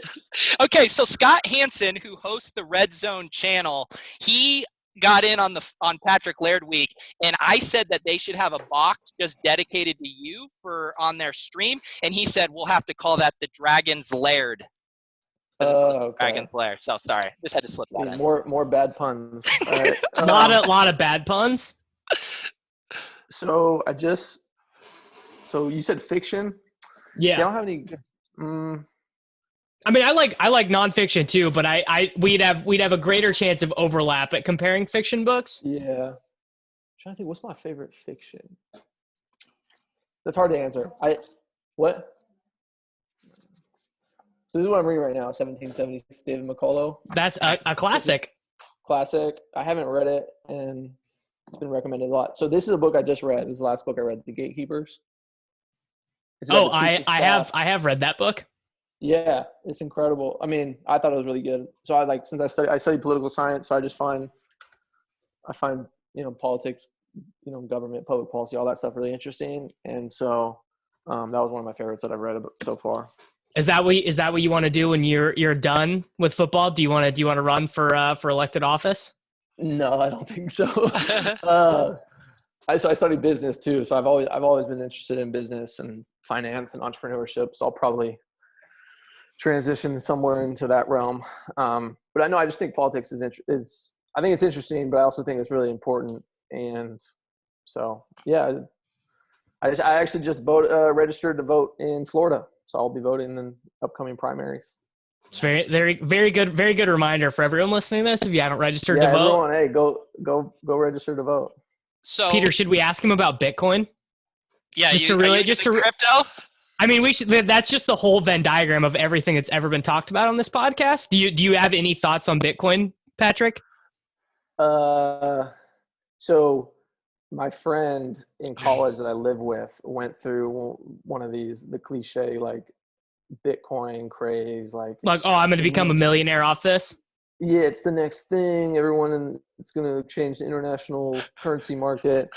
Okay, so Scott Hansen, who hosts the Red Zone channel, he got in on Patrick Laird week, and I said that they should have a box just dedicated to you on their stream, and he said we'll have to call that the Dragon's Laird. Okay. Dragon's Lair. So sorry, just had to slip that in. More bad puns. All right. A lot of bad puns. So you said fiction. Yeah. See, I don't have any. I mean, I like nonfiction too, but we'd have a greater chance of overlap at comparing fiction books. Yeah. I'm trying to think, what's my favorite fiction? That's hard to answer. What? So this is what I'm reading right now, 1776, David McCullough. That's a classic. Classic. I haven't read it, and it's been recommended a lot. So this is a book I just read. This is the last book I read, The Gatekeepers. I have read that book. Yeah, it's incredible. I mean, I thought it was really good. So since I study political science, so I find politics, government, public policy, all that stuff really interesting. And so that was one of my favorites that I've read so far. Is that what you want to do when you're done with football? Do you want to run for elected office? No, I don't think so. I study business too, so I've always been interested in business and finance and entrepreneurship. So I'll probably transition somewhere into that realm. But I just think politics is I think it's interesting, but I also think it's really important. And so yeah, I actually just registered to vote in Florida. So I'll be voting in upcoming primaries. It's very good reminder for everyone listening to this. If you haven't registered to vote, everyone, hey, go register to vote. So Peter, should we ask him about Bitcoin? Yeah, just to crypto. I mean, that's just the whole Venn diagram of everything that's ever been talked about on this podcast. Do you have any thoughts on Bitcoin, Patrick? So my friend in college that I live with went through one of the cliche Bitcoin craze, I'm going to become a millionaire off this. Yeah, it's the next thing. It's going to change the international currency market.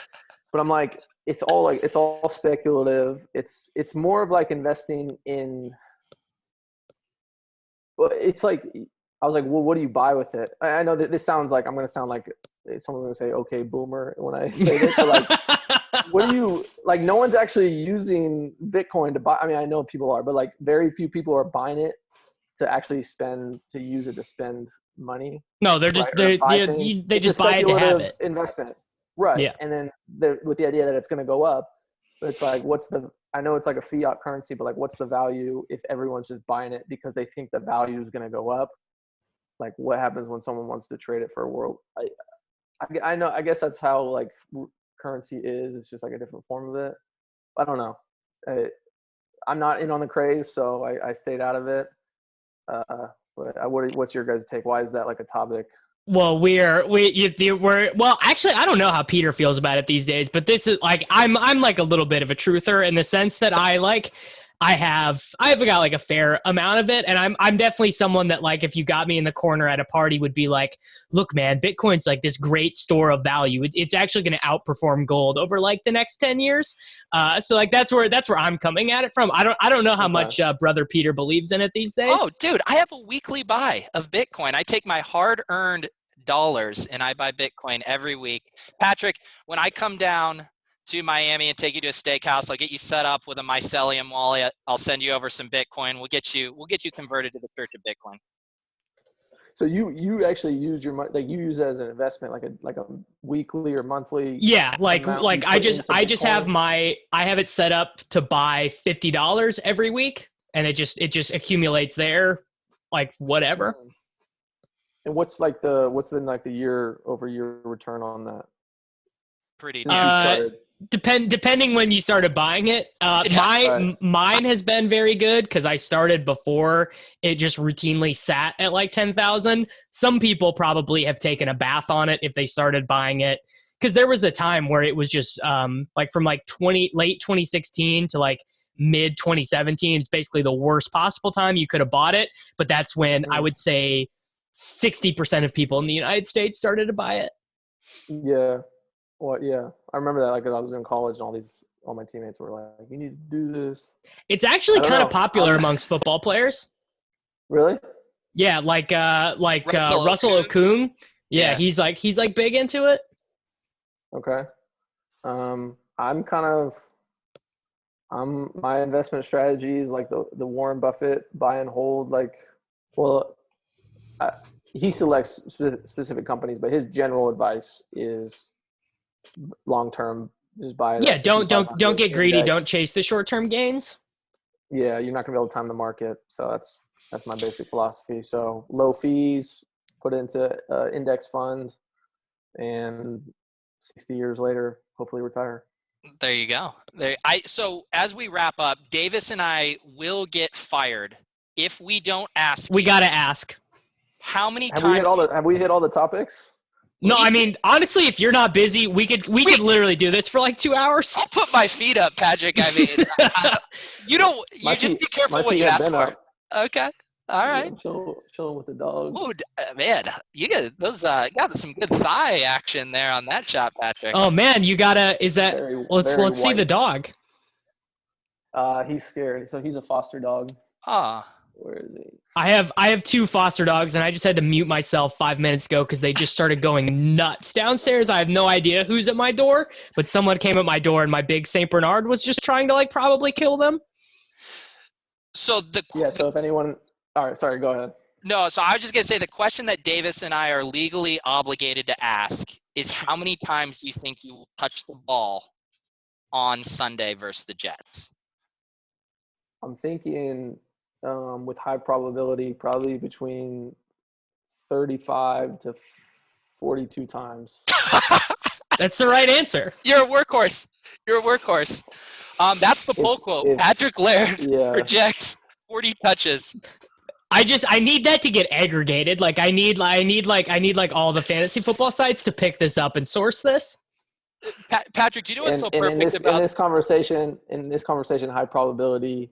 But I'm like, it's all speculative. It's more of investing in. Well, it's I was like, well, what do you buy with it? I know that this sounds like I'm going to sound like someone's going to say, okay, boomer, when I say this. But what do you no one's actually using Bitcoin to buy. I mean, I know people are, but very few people are buying it to actually use it to spend money. No, they're just they just buy it to have it. Investment, right? Yeah. And then with the idea that it's going to go up, but it's I know it's like a fiat currency, but what's the value if everyone's just buying it because they think the value is going to go up? What happens when someone wants to trade it for a world? I know. I guess that's how currency is. It's just a different form of it. I don't know. I'm not in on the craze, so I stayed out of it. What's your guys' take? Why is that a topic? Well, well, actually, I don't know how Peter feels about it these days, but this is I'm a little bit of a truther in the sense that I've got a fair amount of it. And I'm definitely someone that if you got me in the corner at a party would be look, man, Bitcoin's this great store of value. It's actually going to outperform gold over the next 10 years. So that's where I'm coming at it from. I don't know how much brother Peter believes in it these days. Oh, dude, I have a weekly buy of Bitcoin. I take my hard-earned dollars and I buy Bitcoin every week. Patrick, when I come down to Miami and take you to a steakhouse, I'll get you set up with a mycelium wallet. I'll send you over some Bitcoin. We'll get you converted to the Church of Bitcoin. So you actually use your money, like you use it as an investment, like a weekly or monthly. Yeah, like I just have I have it set up to buy $50 every week, and it just accumulates there, like whatever. And what's been like the year-over-year return on that? Pretty depending when you started buying it. Mine has been very good because I started before it just routinely sat at like 10,000. Some people probably have taken a bath on it if they started buying it, because there was a time where it was just like from like late 2016 to like mid 2017. It's basically the worst possible time you could have bought it, but that's when I would say 60% of people in the United States started to buy it. Yeah. Well, yeah, I remember that. Like, I was in college, and all my teammates were like, "You need to do this." It's actually kind of popular amongst football players. Really? Yeah, like Russell Okung. Yeah, he's like big into it. Okay. My investment strategy is like the Warren Buffett buy and hold. Like, well, he selects specific companies, but his general advice is long term, just buy it. Yeah, don't get greedy. Index. Don't chase the short term gains. Yeah, you're not gonna be able to time the market. So that's my basic philosophy. So low fees, put it into index fund, and 60 years later, hopefully retire. There you go. So as we wrap up, Davis and I will get fired if we don't ask. We gotta ask. How many times have we hit all the topics? No, I mean, honestly, if you're not busy, we could literally do this for like 2 hours. I'll put my feet up, Patrick. I mean, just be careful what you ask for. Up. Okay. All right. Yeah, chilling with the dogs. Oh, man, you got got some good thigh action there on that shot, Patrick. Oh man, let's see the dog. He's scared. So he's a foster dog. Where is he? I have 2 foster dogs, and I just had to mute myself 5 minutes ago because they just started going nuts downstairs. I have no idea who's at my door, but someone came at my door, and my big Saint Bernard was just trying to like probably kill them. So so if anyone, all right, sorry, go ahead. No, so I was just gonna say the question that Davis and I are legally obligated to ask is how many times do you think you will touch the ball on Sunday versus the Jets? I'm thinking. With high probability, probably between 35 to 42 times. That's the right answer. You're a workhorse. That's the poll quote. Patrick Laird projects 40 touches. I need that to get aggregated. Like I need all the fantasy football sites to pick this up and source this. Patrick, do you know what's so perfect about in this conversation? In this conversation, high probability.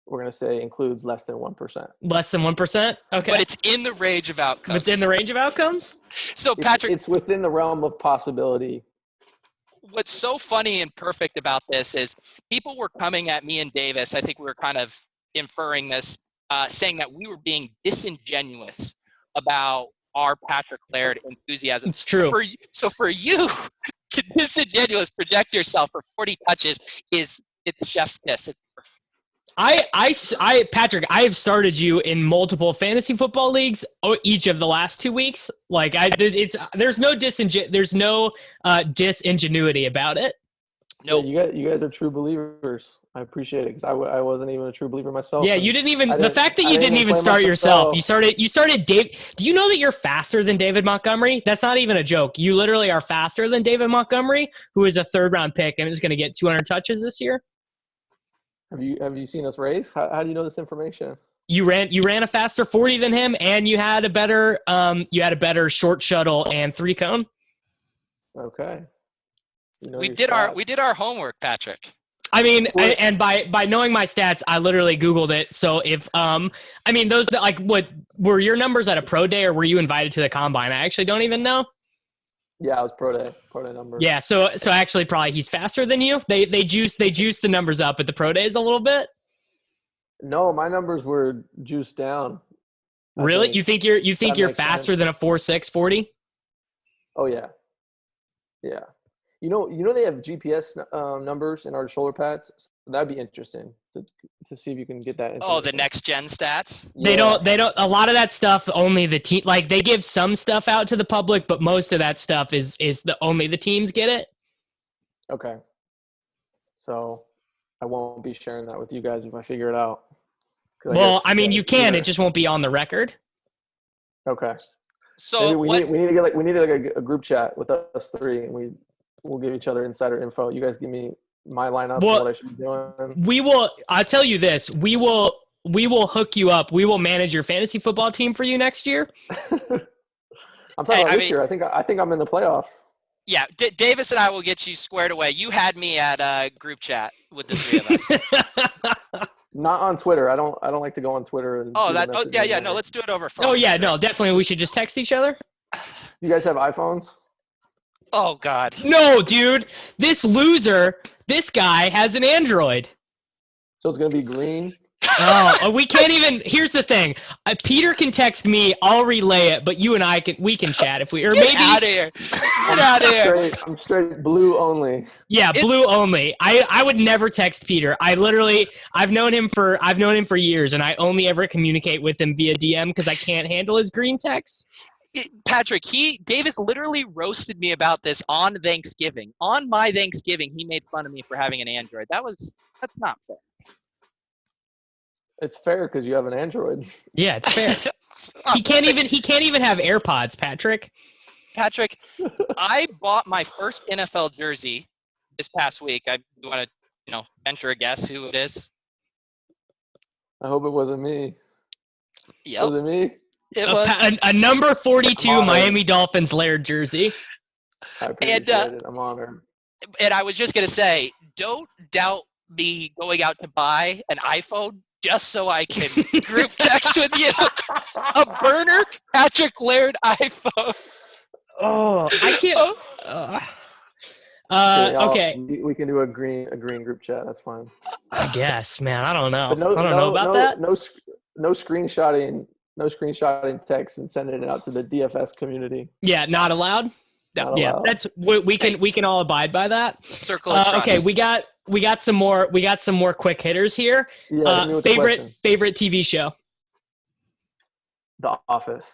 We're going to say includes less than 1%. Less than 1%? Okay. But it's in the range of outcomes. So, Patrick. It's within the realm of possibility. What's so funny and perfect about this is people were coming at me and Davis. I think we were kind of inferring this, saying that we were being disingenuous about our Patrick Laird enthusiasm. It's true. For you to disingenuous project yourself for 40 touches it's chef's kiss. It's perfect. Patrick, I have started you in multiple fantasy football leagues each of the last 2 weeks. Like there's no disingenuity about it. No, you guys are true believers. I appreciate it because I wasn't even a true believer myself. Yeah, you didn't even the fact that you didn't even start yourself. You started Dave. Do you know that you're faster than David Montgomery? That's not even a joke. You literally are faster than David Montgomery, who is a 3rd round pick and is going to get 200 touches this year. Have you seen us race? How do you know this information? You ran a faster 40 than him, and you had a better short shuttle and 3-cone. Okay. We did our homework, Patrick. I mean, and by knowing my stats, I literally Googled it. So if those that like what were your numbers at a pro day, or were you invited to the combine? I actually don't even know. Yeah, I was pro day numbers. Yeah, so actually probably he's faster than you. They juiced the numbers up at the pro days a little bit. No, my numbers were juiced down. Really? You think you're faster than a 4.6 40? Oh yeah. Yeah. You know they have GPS numbers in our shoulder pads. That'd be interesting to see if you can get that. Oh, the next gen stats. Yeah. They don't. A lot of that stuff only the team. Like they give some stuff out to the public, but most of that stuff is only the teams get it. Okay. So I won't be sharing that with you guys if I figure it out. Well, I mean, you can. It just won't be on the record. Okay. So maybe we need to get a group chat with us three, and we'll give each other insider info. You guys give me my lineup, what I should be doing. We will. I'll tell you this. We will hook you up. We will manage your fantasy football team for you next year. I'm talking about this year. I think I'm in the playoffs. Yeah, Davis and I will get you squared away. You had me at a group chat with the three of us. Not on Twitter. I don't like to go on Twitter. And no, let's do it over phone. Oh yeah, no, definitely. We should just text each other. You guys have iPhones? Oh God. No, dude. This guy has an Android. So it's gonna be green. Oh, we can't even. Here's the thing. Peter can text me. I'll relay it, but you and we can chat if we. Or maybe out of here. Get out of here. I'm straight blue only. Yeah, blue only. I would never text Peter. I've known him for years, and I only ever communicate with him via DM because I can't handle his green text. Patrick, Davis literally roasted me about this on Thanksgiving. On my Thanksgiving, he made fun of me for having an Android. That's not fair. It's fair because you have an Android. Yeah, it's fair. He can't even have AirPods, Patrick. Patrick, I bought my first NFL jersey this past week. You want to, venture a guess who it is? I hope it wasn't me. Yep. Was it me? It was a number 42 Miami Dolphins Laird jersey. I appreciate it. I'm honored. And I was just gonna say, don't doubt me going out to buy an iPhone just so I can group text with you. A burner Patrick Laird iPhone. Oh, I can't. Okay. We can do a green group chat. That's fine. I guess, man. I don't know. I don't know about that. No screenshotting text and sending it out to the DFS community. Yeah, not allowed. Not yeah, allowed. that's we can all abide by that. Circle of trust. Okay, we got some more quick hitters here. Yeah, favorite TV show. The Office.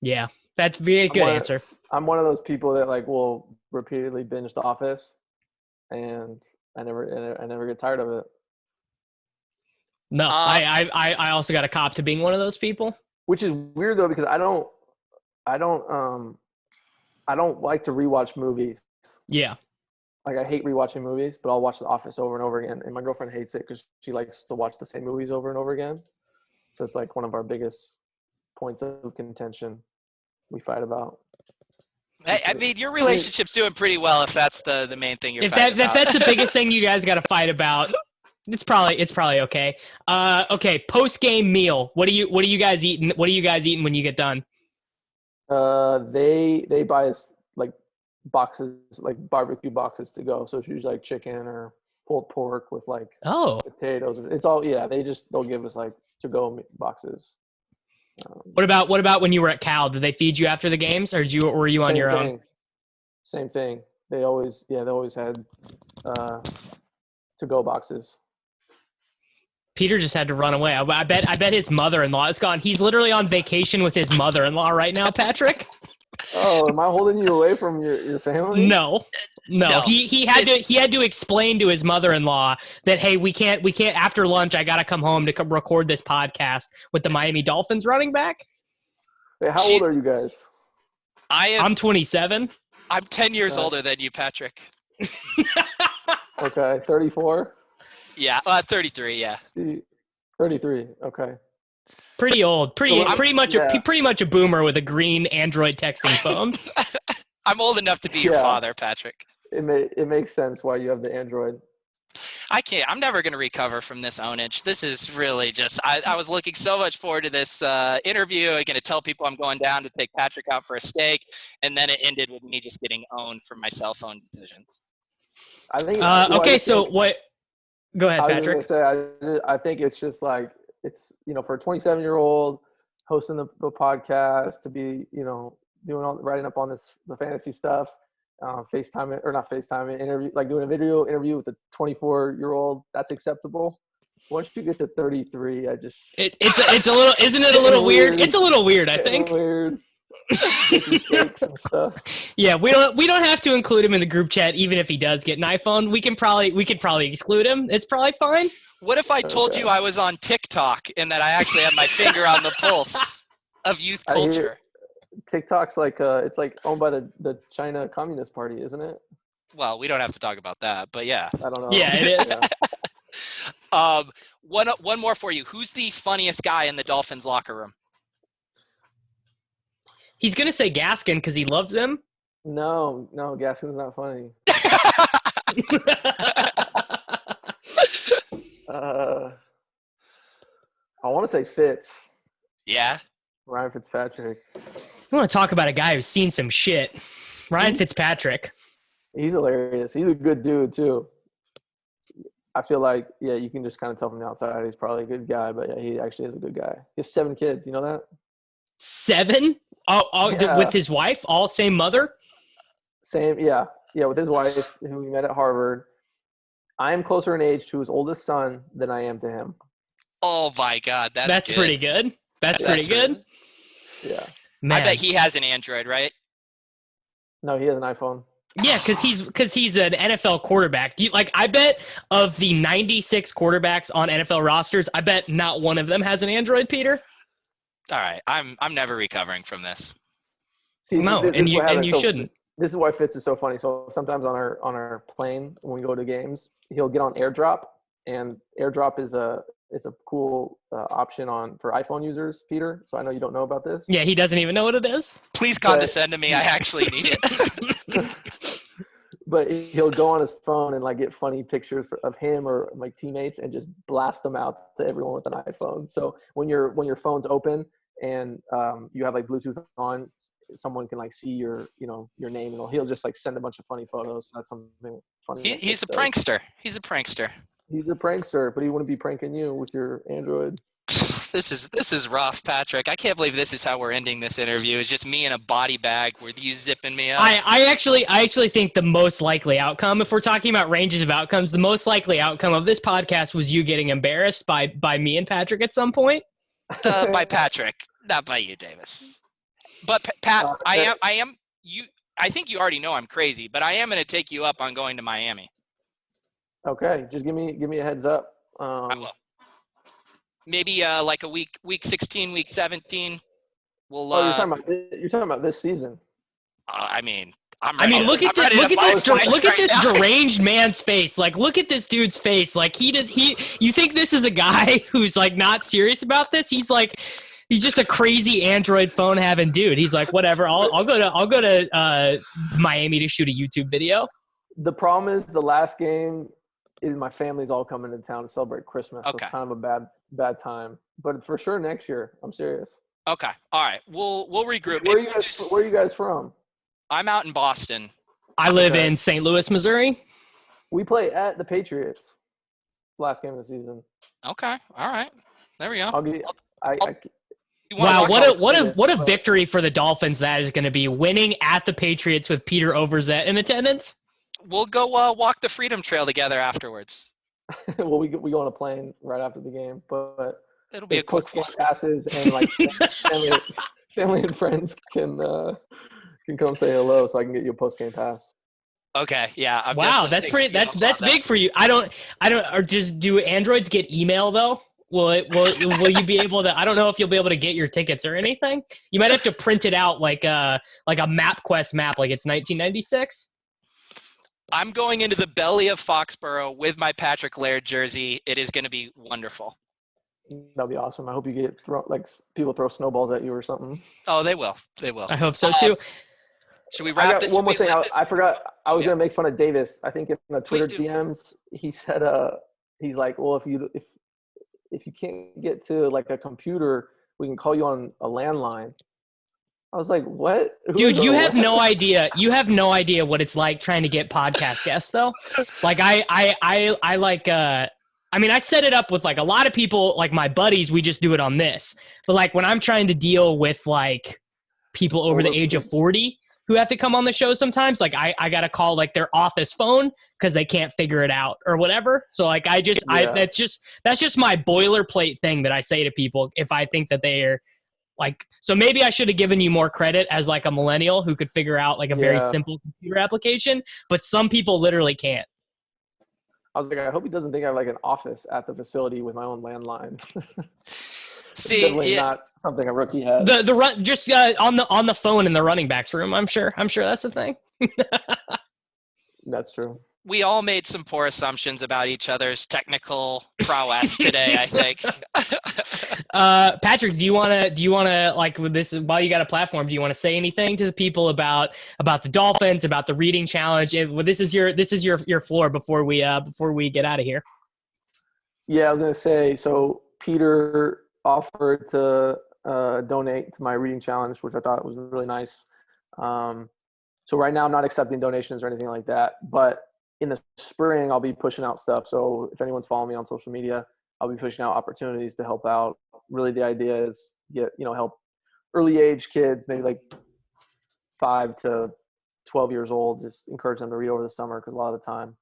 Yeah, that's a very good answer. I'm one of those people that will repeatedly binge The Office, and I never get tired of it. No, I also got a cop to being one of those people. Which is weird though, because I don't like to rewatch movies. Yeah. Like I hate rewatching movies, but I'll watch The Office over and over again. And my girlfriend hates it because she likes to watch the same movies over and over again. So it's like one of our biggest points of contention we fight about. I mean, your relationship's doing pretty well if that's the main thing you're fighting about. If that's the biggest thing you guys got to fight about, it's probably okay. Okay, post-game meal. What are you guys eating? What are you guys eating when you get done? They buy us like boxes, like barbecue boxes to go. So it's usually like chicken or pulled pork with like potatoes. It's all they'll give us like to go boxes. What about when you were at Cal? Did they feed you after the games, or were you on your own? Same thing. They always had to go boxes. Peter just had to run away. I bet his mother-in-law is gone. He's literally on vacation with his mother-in-law right now, Patrick. Oh, am I holding you away from your family? No. He had to explain to his mother-in-law that, hey, we can't after lunch. I got to come home to record this podcast with the Miami Dolphins running back. Hey, how old are you guys? I'm 27. I'm 10 years older than you, Patrick. Okay, 34. Yeah, 33. Yeah. 33. Okay. Pretty old. Pretty much a boomer with a green Android texting phone. I'm old enough to be your father, Patrick. It makes sense why you have the Android. I can't. I'm never going to recover from this ownage. This is really just. I was looking so much forward to this interview. I'm going to tell people I'm going down to take Patrick out for a steak, and then it ended with me just getting owned for my cell phone decisions. I think. What? Go ahead, Patrick. I was going to say, I think it's just like it's for a 27-year-old hosting the podcast to be writing up on the fantasy stuff. FaceTime or not FaceTime interview, like doing a video interview with a 24-year-old. That's acceptable. Once you get to 33, it's a little, isn't it a little weird? It's a little weird, I think. Weird. Cakes and stuff. Yeah, we don't have to include him in the group chat, even if he does get an iPhone. We could probably exclude him. It's probably fine. What if I told you I was on TikTok and that I actually had my finger on the pulse of youth culture? TikTok's like it's like owned by the China Communist Party, isn't it? Well, we don't have to talk about that, but yeah. I don't know. Yeah, it is. Yeah. One more for you. Who's the funniest guy in the Dolphins locker room? He's gonna say Gascon because he loves him. No, Gascon's not funny. I want to say Fitz. Yeah. Ryan Fitzpatrick. I want to talk about a guy who's seen some shit. Ryan Fitzpatrick. He's hilarious. He's a good dude too. I feel like, yeah, you can just kind of tell from the outside he's probably a good guy, but yeah, he actually is a good guy. He has 7 kids. You know that? 7? Oh, Yeah. With his wife? All same mother? Same, yeah. Yeah, with his wife, who we met at Harvard. I am closer in age to his oldest son than I am to him. Oh, my God. That's pretty good. That's pretty good. Yeah. Man. I bet he has an Android, right? No, he has an iPhone. Yeah, because he's an NFL quarterback. I bet of the 96 quarterbacks on NFL rosters, I bet not one of them has an Android, Peter. All right. I'm never recovering from this. See, No, this and is what you happens. shouldn't. This is why Fitz is so funny. So sometimes on our plane when we go to games, he'll get on AirDrop, and AirDrop is a cool option for iPhone users, Peter. So I know you don't know about this. Yeah, he doesn't even know what it is. Please condescend to me. I actually need it. But he'll go on his phone and like get funny pictures of him or like teammates and just blast them out to everyone with an iPhone. So when your phone's open and you have like Bluetooth on, someone can like see your name, and he'll just like send a bunch of funny photos. That's something funny. He's a prankster. He's a prankster. He's a prankster, but he wouldn't be pranking you with your Android. This is rough, Patrick. I can't believe this is how we're ending this interview. It's just me in a body bag with you zipping me up. I actually think the most likely outcome, if we're talking about ranges of outcomes, the most likely outcome of this podcast was you getting embarrassed by me and Patrick at some point. By Patrick, not by you, Davis. But Pat, I am you. I think you already know I'm crazy, but I am going to take you up on going to Miami. Okay, just give me a heads up. I will. Maybe like a week 16, week 17. We'll. You're talking about this season. I mean, look at this deranged man's face. Like, look at this dude's face. Like, you think this is a guy who's like not serious about this? He's just a crazy Android phone having dude. He's like, whatever. I'll go to Miami to shoot a YouTube video. The problem is the last game is my family's all coming to town to celebrate Christmas. Okay. So it's kind of a bad time. But for sure next year. I'm serious. Okay. All right. We'll regroup. Where are you guys from? I'm out in Boston. I live in St. Louis, Missouri. We play at the Patriots. Last game of the season. Okay. All right. There we go. Wow, what a victory for the Dolphins that is going to be, winning at the Patriots with Peter Overzet in attendance. We'll go walk the Freedom Trail together afterwards. Well, we go on a plane right after the game, but it'll be a quick walk. Passes and like family and friends can come say hello, so I can get you a post-game pass. Okay, yeah. Wow, that's pretty. That's big for you. I don't. Or just do androids get email though? Will you be able to? I don't know if you'll be able to get your tickets or anything. You might have to print it out like a MapQuest map, like it's 1996. I'm going into the belly of Foxborough with my Patrick Laird jersey. It is going to be wonderful. That'll be awesome. I hope you get people throw snowballs at you or something. Oh, they will. They will. I hope so too. Should we wrap this? One more thing. I forgot. I was going to make fun of Davis. I think in the Twitter DMs, he said, he's like, well, if you can't get to like a computer, we can call you on a landline. I was like, what? Dude, you have no idea. You have no idea what it's like trying to get podcast guests though. Like I like, I set it up with like a lot of people, like my buddies, we just do it on this. But like when I'm trying to deal with like people over the age of 40 who have to come on the show sometimes. Like I got to call like their office phone because they can't figure it out or whatever. So like that's just my boilerplate thing that I say to people if I think that they are like, so maybe I should have given you more credit as like a millennial who could figure out like a very simple computer application, but some people literally can't. I was like, I hope he doesn't think I have like an office at the facility with my own landline. See, definitely not something a rookie has. The run just on the phone in the running backs room. I'm sure that's a thing. That's true. We all made some poor assumptions about each other's technical prowess today, I think. Patrick, do you want to like with this while you got a platform? Do you want to say anything to the people about the Dolphins, about the reading challenge? This is your floor before we get out of here. Yeah, I was gonna say. So Peter offered to donate to my reading challenge, which I thought was really nice. So right now I'm not accepting donations or anything like that, but in the spring I'll be pushing out stuff. So if anyone's following me on social media, I'll be pushing out opportunities to help out. Really the idea is help early age kids, maybe like 5 to 12 years old, just encourage them to read over the summer, because a lot of the time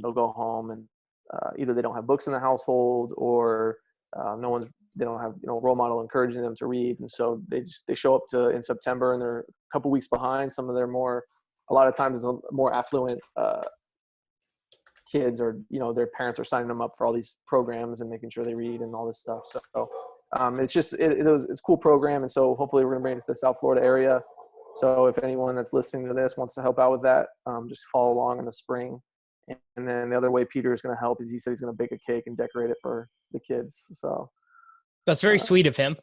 they'll go home and either they don't have books in the household or they don't have role model encouraging them to read, and so they show up in September and they're a couple weeks behind. Some of their a lot of times more affluent kids, or their parents are signing them up for all these programs and making sure they read and all this stuff. So it's a cool program, and so hopefully we're gonna bring it to the South Florida area. So if anyone that's listening to this wants to help out with that, just follow along in the spring. And then the other way Peter is going to help is he said he's going to bake a cake and decorate it for the kids. So that's very sweet of him.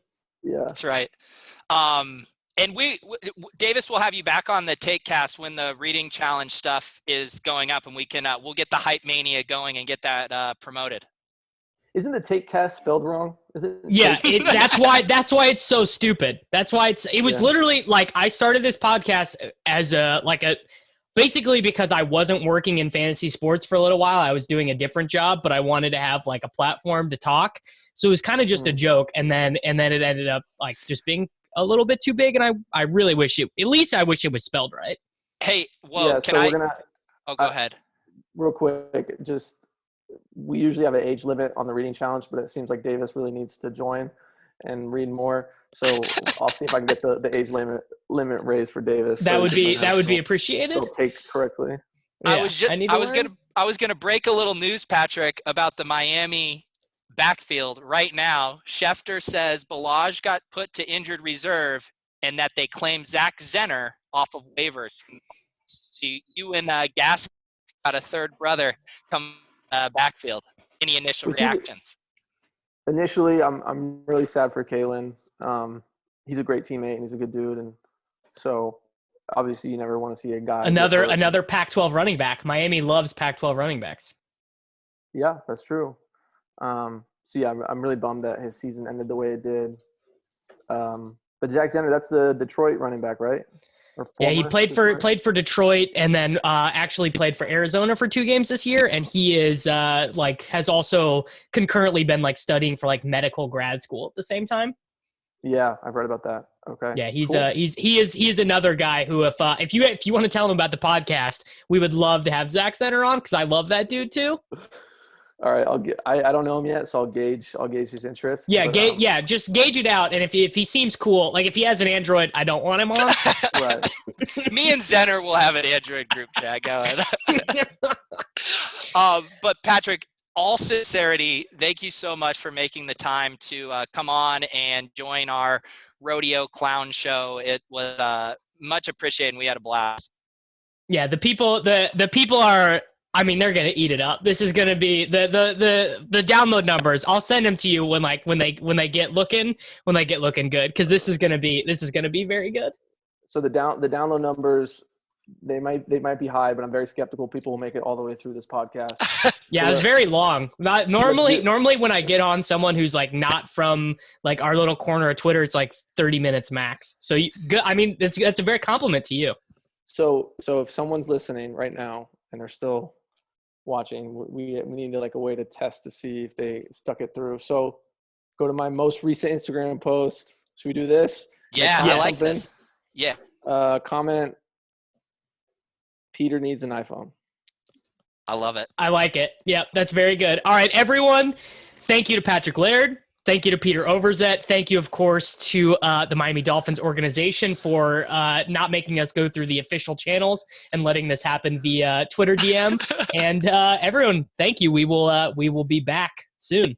Yeah, that's right. And Davis will have you back on the Take Cast when the reading challenge stuff is going up, and we'll get the Hype Mania going and get that promoted. Isn't the Take Cast spelled wrong? Is it? Yeah, that's why it's so stupid. That's why it was literally like I started this podcast as basically because I wasn't working in fantasy sports for a little while. I was doing a different job, but I wanted to have like a platform to talk. So it was kind of just a joke, and then it ended up like just being a little bit too big, and I really wish it was spelled right. Hey, well, go ahead. Real quick, we usually have an age limit on the reading challenge, but it seems like Davis really needs to join and read more. So I'll see if I can get the age limit raised for Davis. That would be appreciated. Take correctly. Yeah, I was gonna break a little news, Patrick, about the Miami backfield right now. Schefter says Balaj got put to injured reserve and that they claim Zach Zenner off of waivers. So you and Gascon got a third brother come backfield. Any initial reactions? Initially, I'm really sad for Kalen. He's a great teammate and he's a good dude, and so obviously you never want to see a guy another Pac-12 running back. Miami loves Pac-12 running backs. Yeah, that's true. So yeah, I'm really bummed that his season ended the way it did. But Zach Zenner, that's the Detroit running back, right? Yeah, he played for Detroit and then actually played for Arizona for 2 games this year, and he is has also concurrently been like studying for like medical grad school at the same time. Yeah, I've read about that. Okay. Yeah, he's cool. He is another guy who if you want to tell him about the podcast, we would love to have Zach Zenner on because I love that dude too. All right, I don't know him yet, so I'll gauge his interest. Yeah, just gauge it out, and if he seems cool, like if he has an Android, I don't want him on. Right. Me and Zenner will have an Android group chat going. But Patrick, all sincerity, thank you so much for making the time to come on and join our rodeo clown show. It was much appreciated, and we had a blast. Yeah, the people are. I mean, they're gonna eat it up. This is gonna be the download numbers. I'll send them to you when they get looking good, because this is gonna be very good. So the download numbers, they might be high, but I'm very skeptical people will make it all the way through this podcast. Yeah, it's very long. Normally when I get on someone who's like not from like our little corner of Twitter, it's like 30 minutes max. So that's a very compliment to you. So if someone's listening right now and they're still watching, we need like a way to test to see if they stuck it through. So go to my most recent Instagram post. Should we do this? Yeah, I like this. Yeah. Comment, Peter needs an iPhone. I love it. I like it. Yep, that's very good. All right, everyone. Thank you to Patrick Laird. Thank you to Peter Overzet. Thank you, of course, to the Miami Dolphins organization for not making us go through the official channels and letting this happen via Twitter DM. And everyone, thank you. We will be back soon.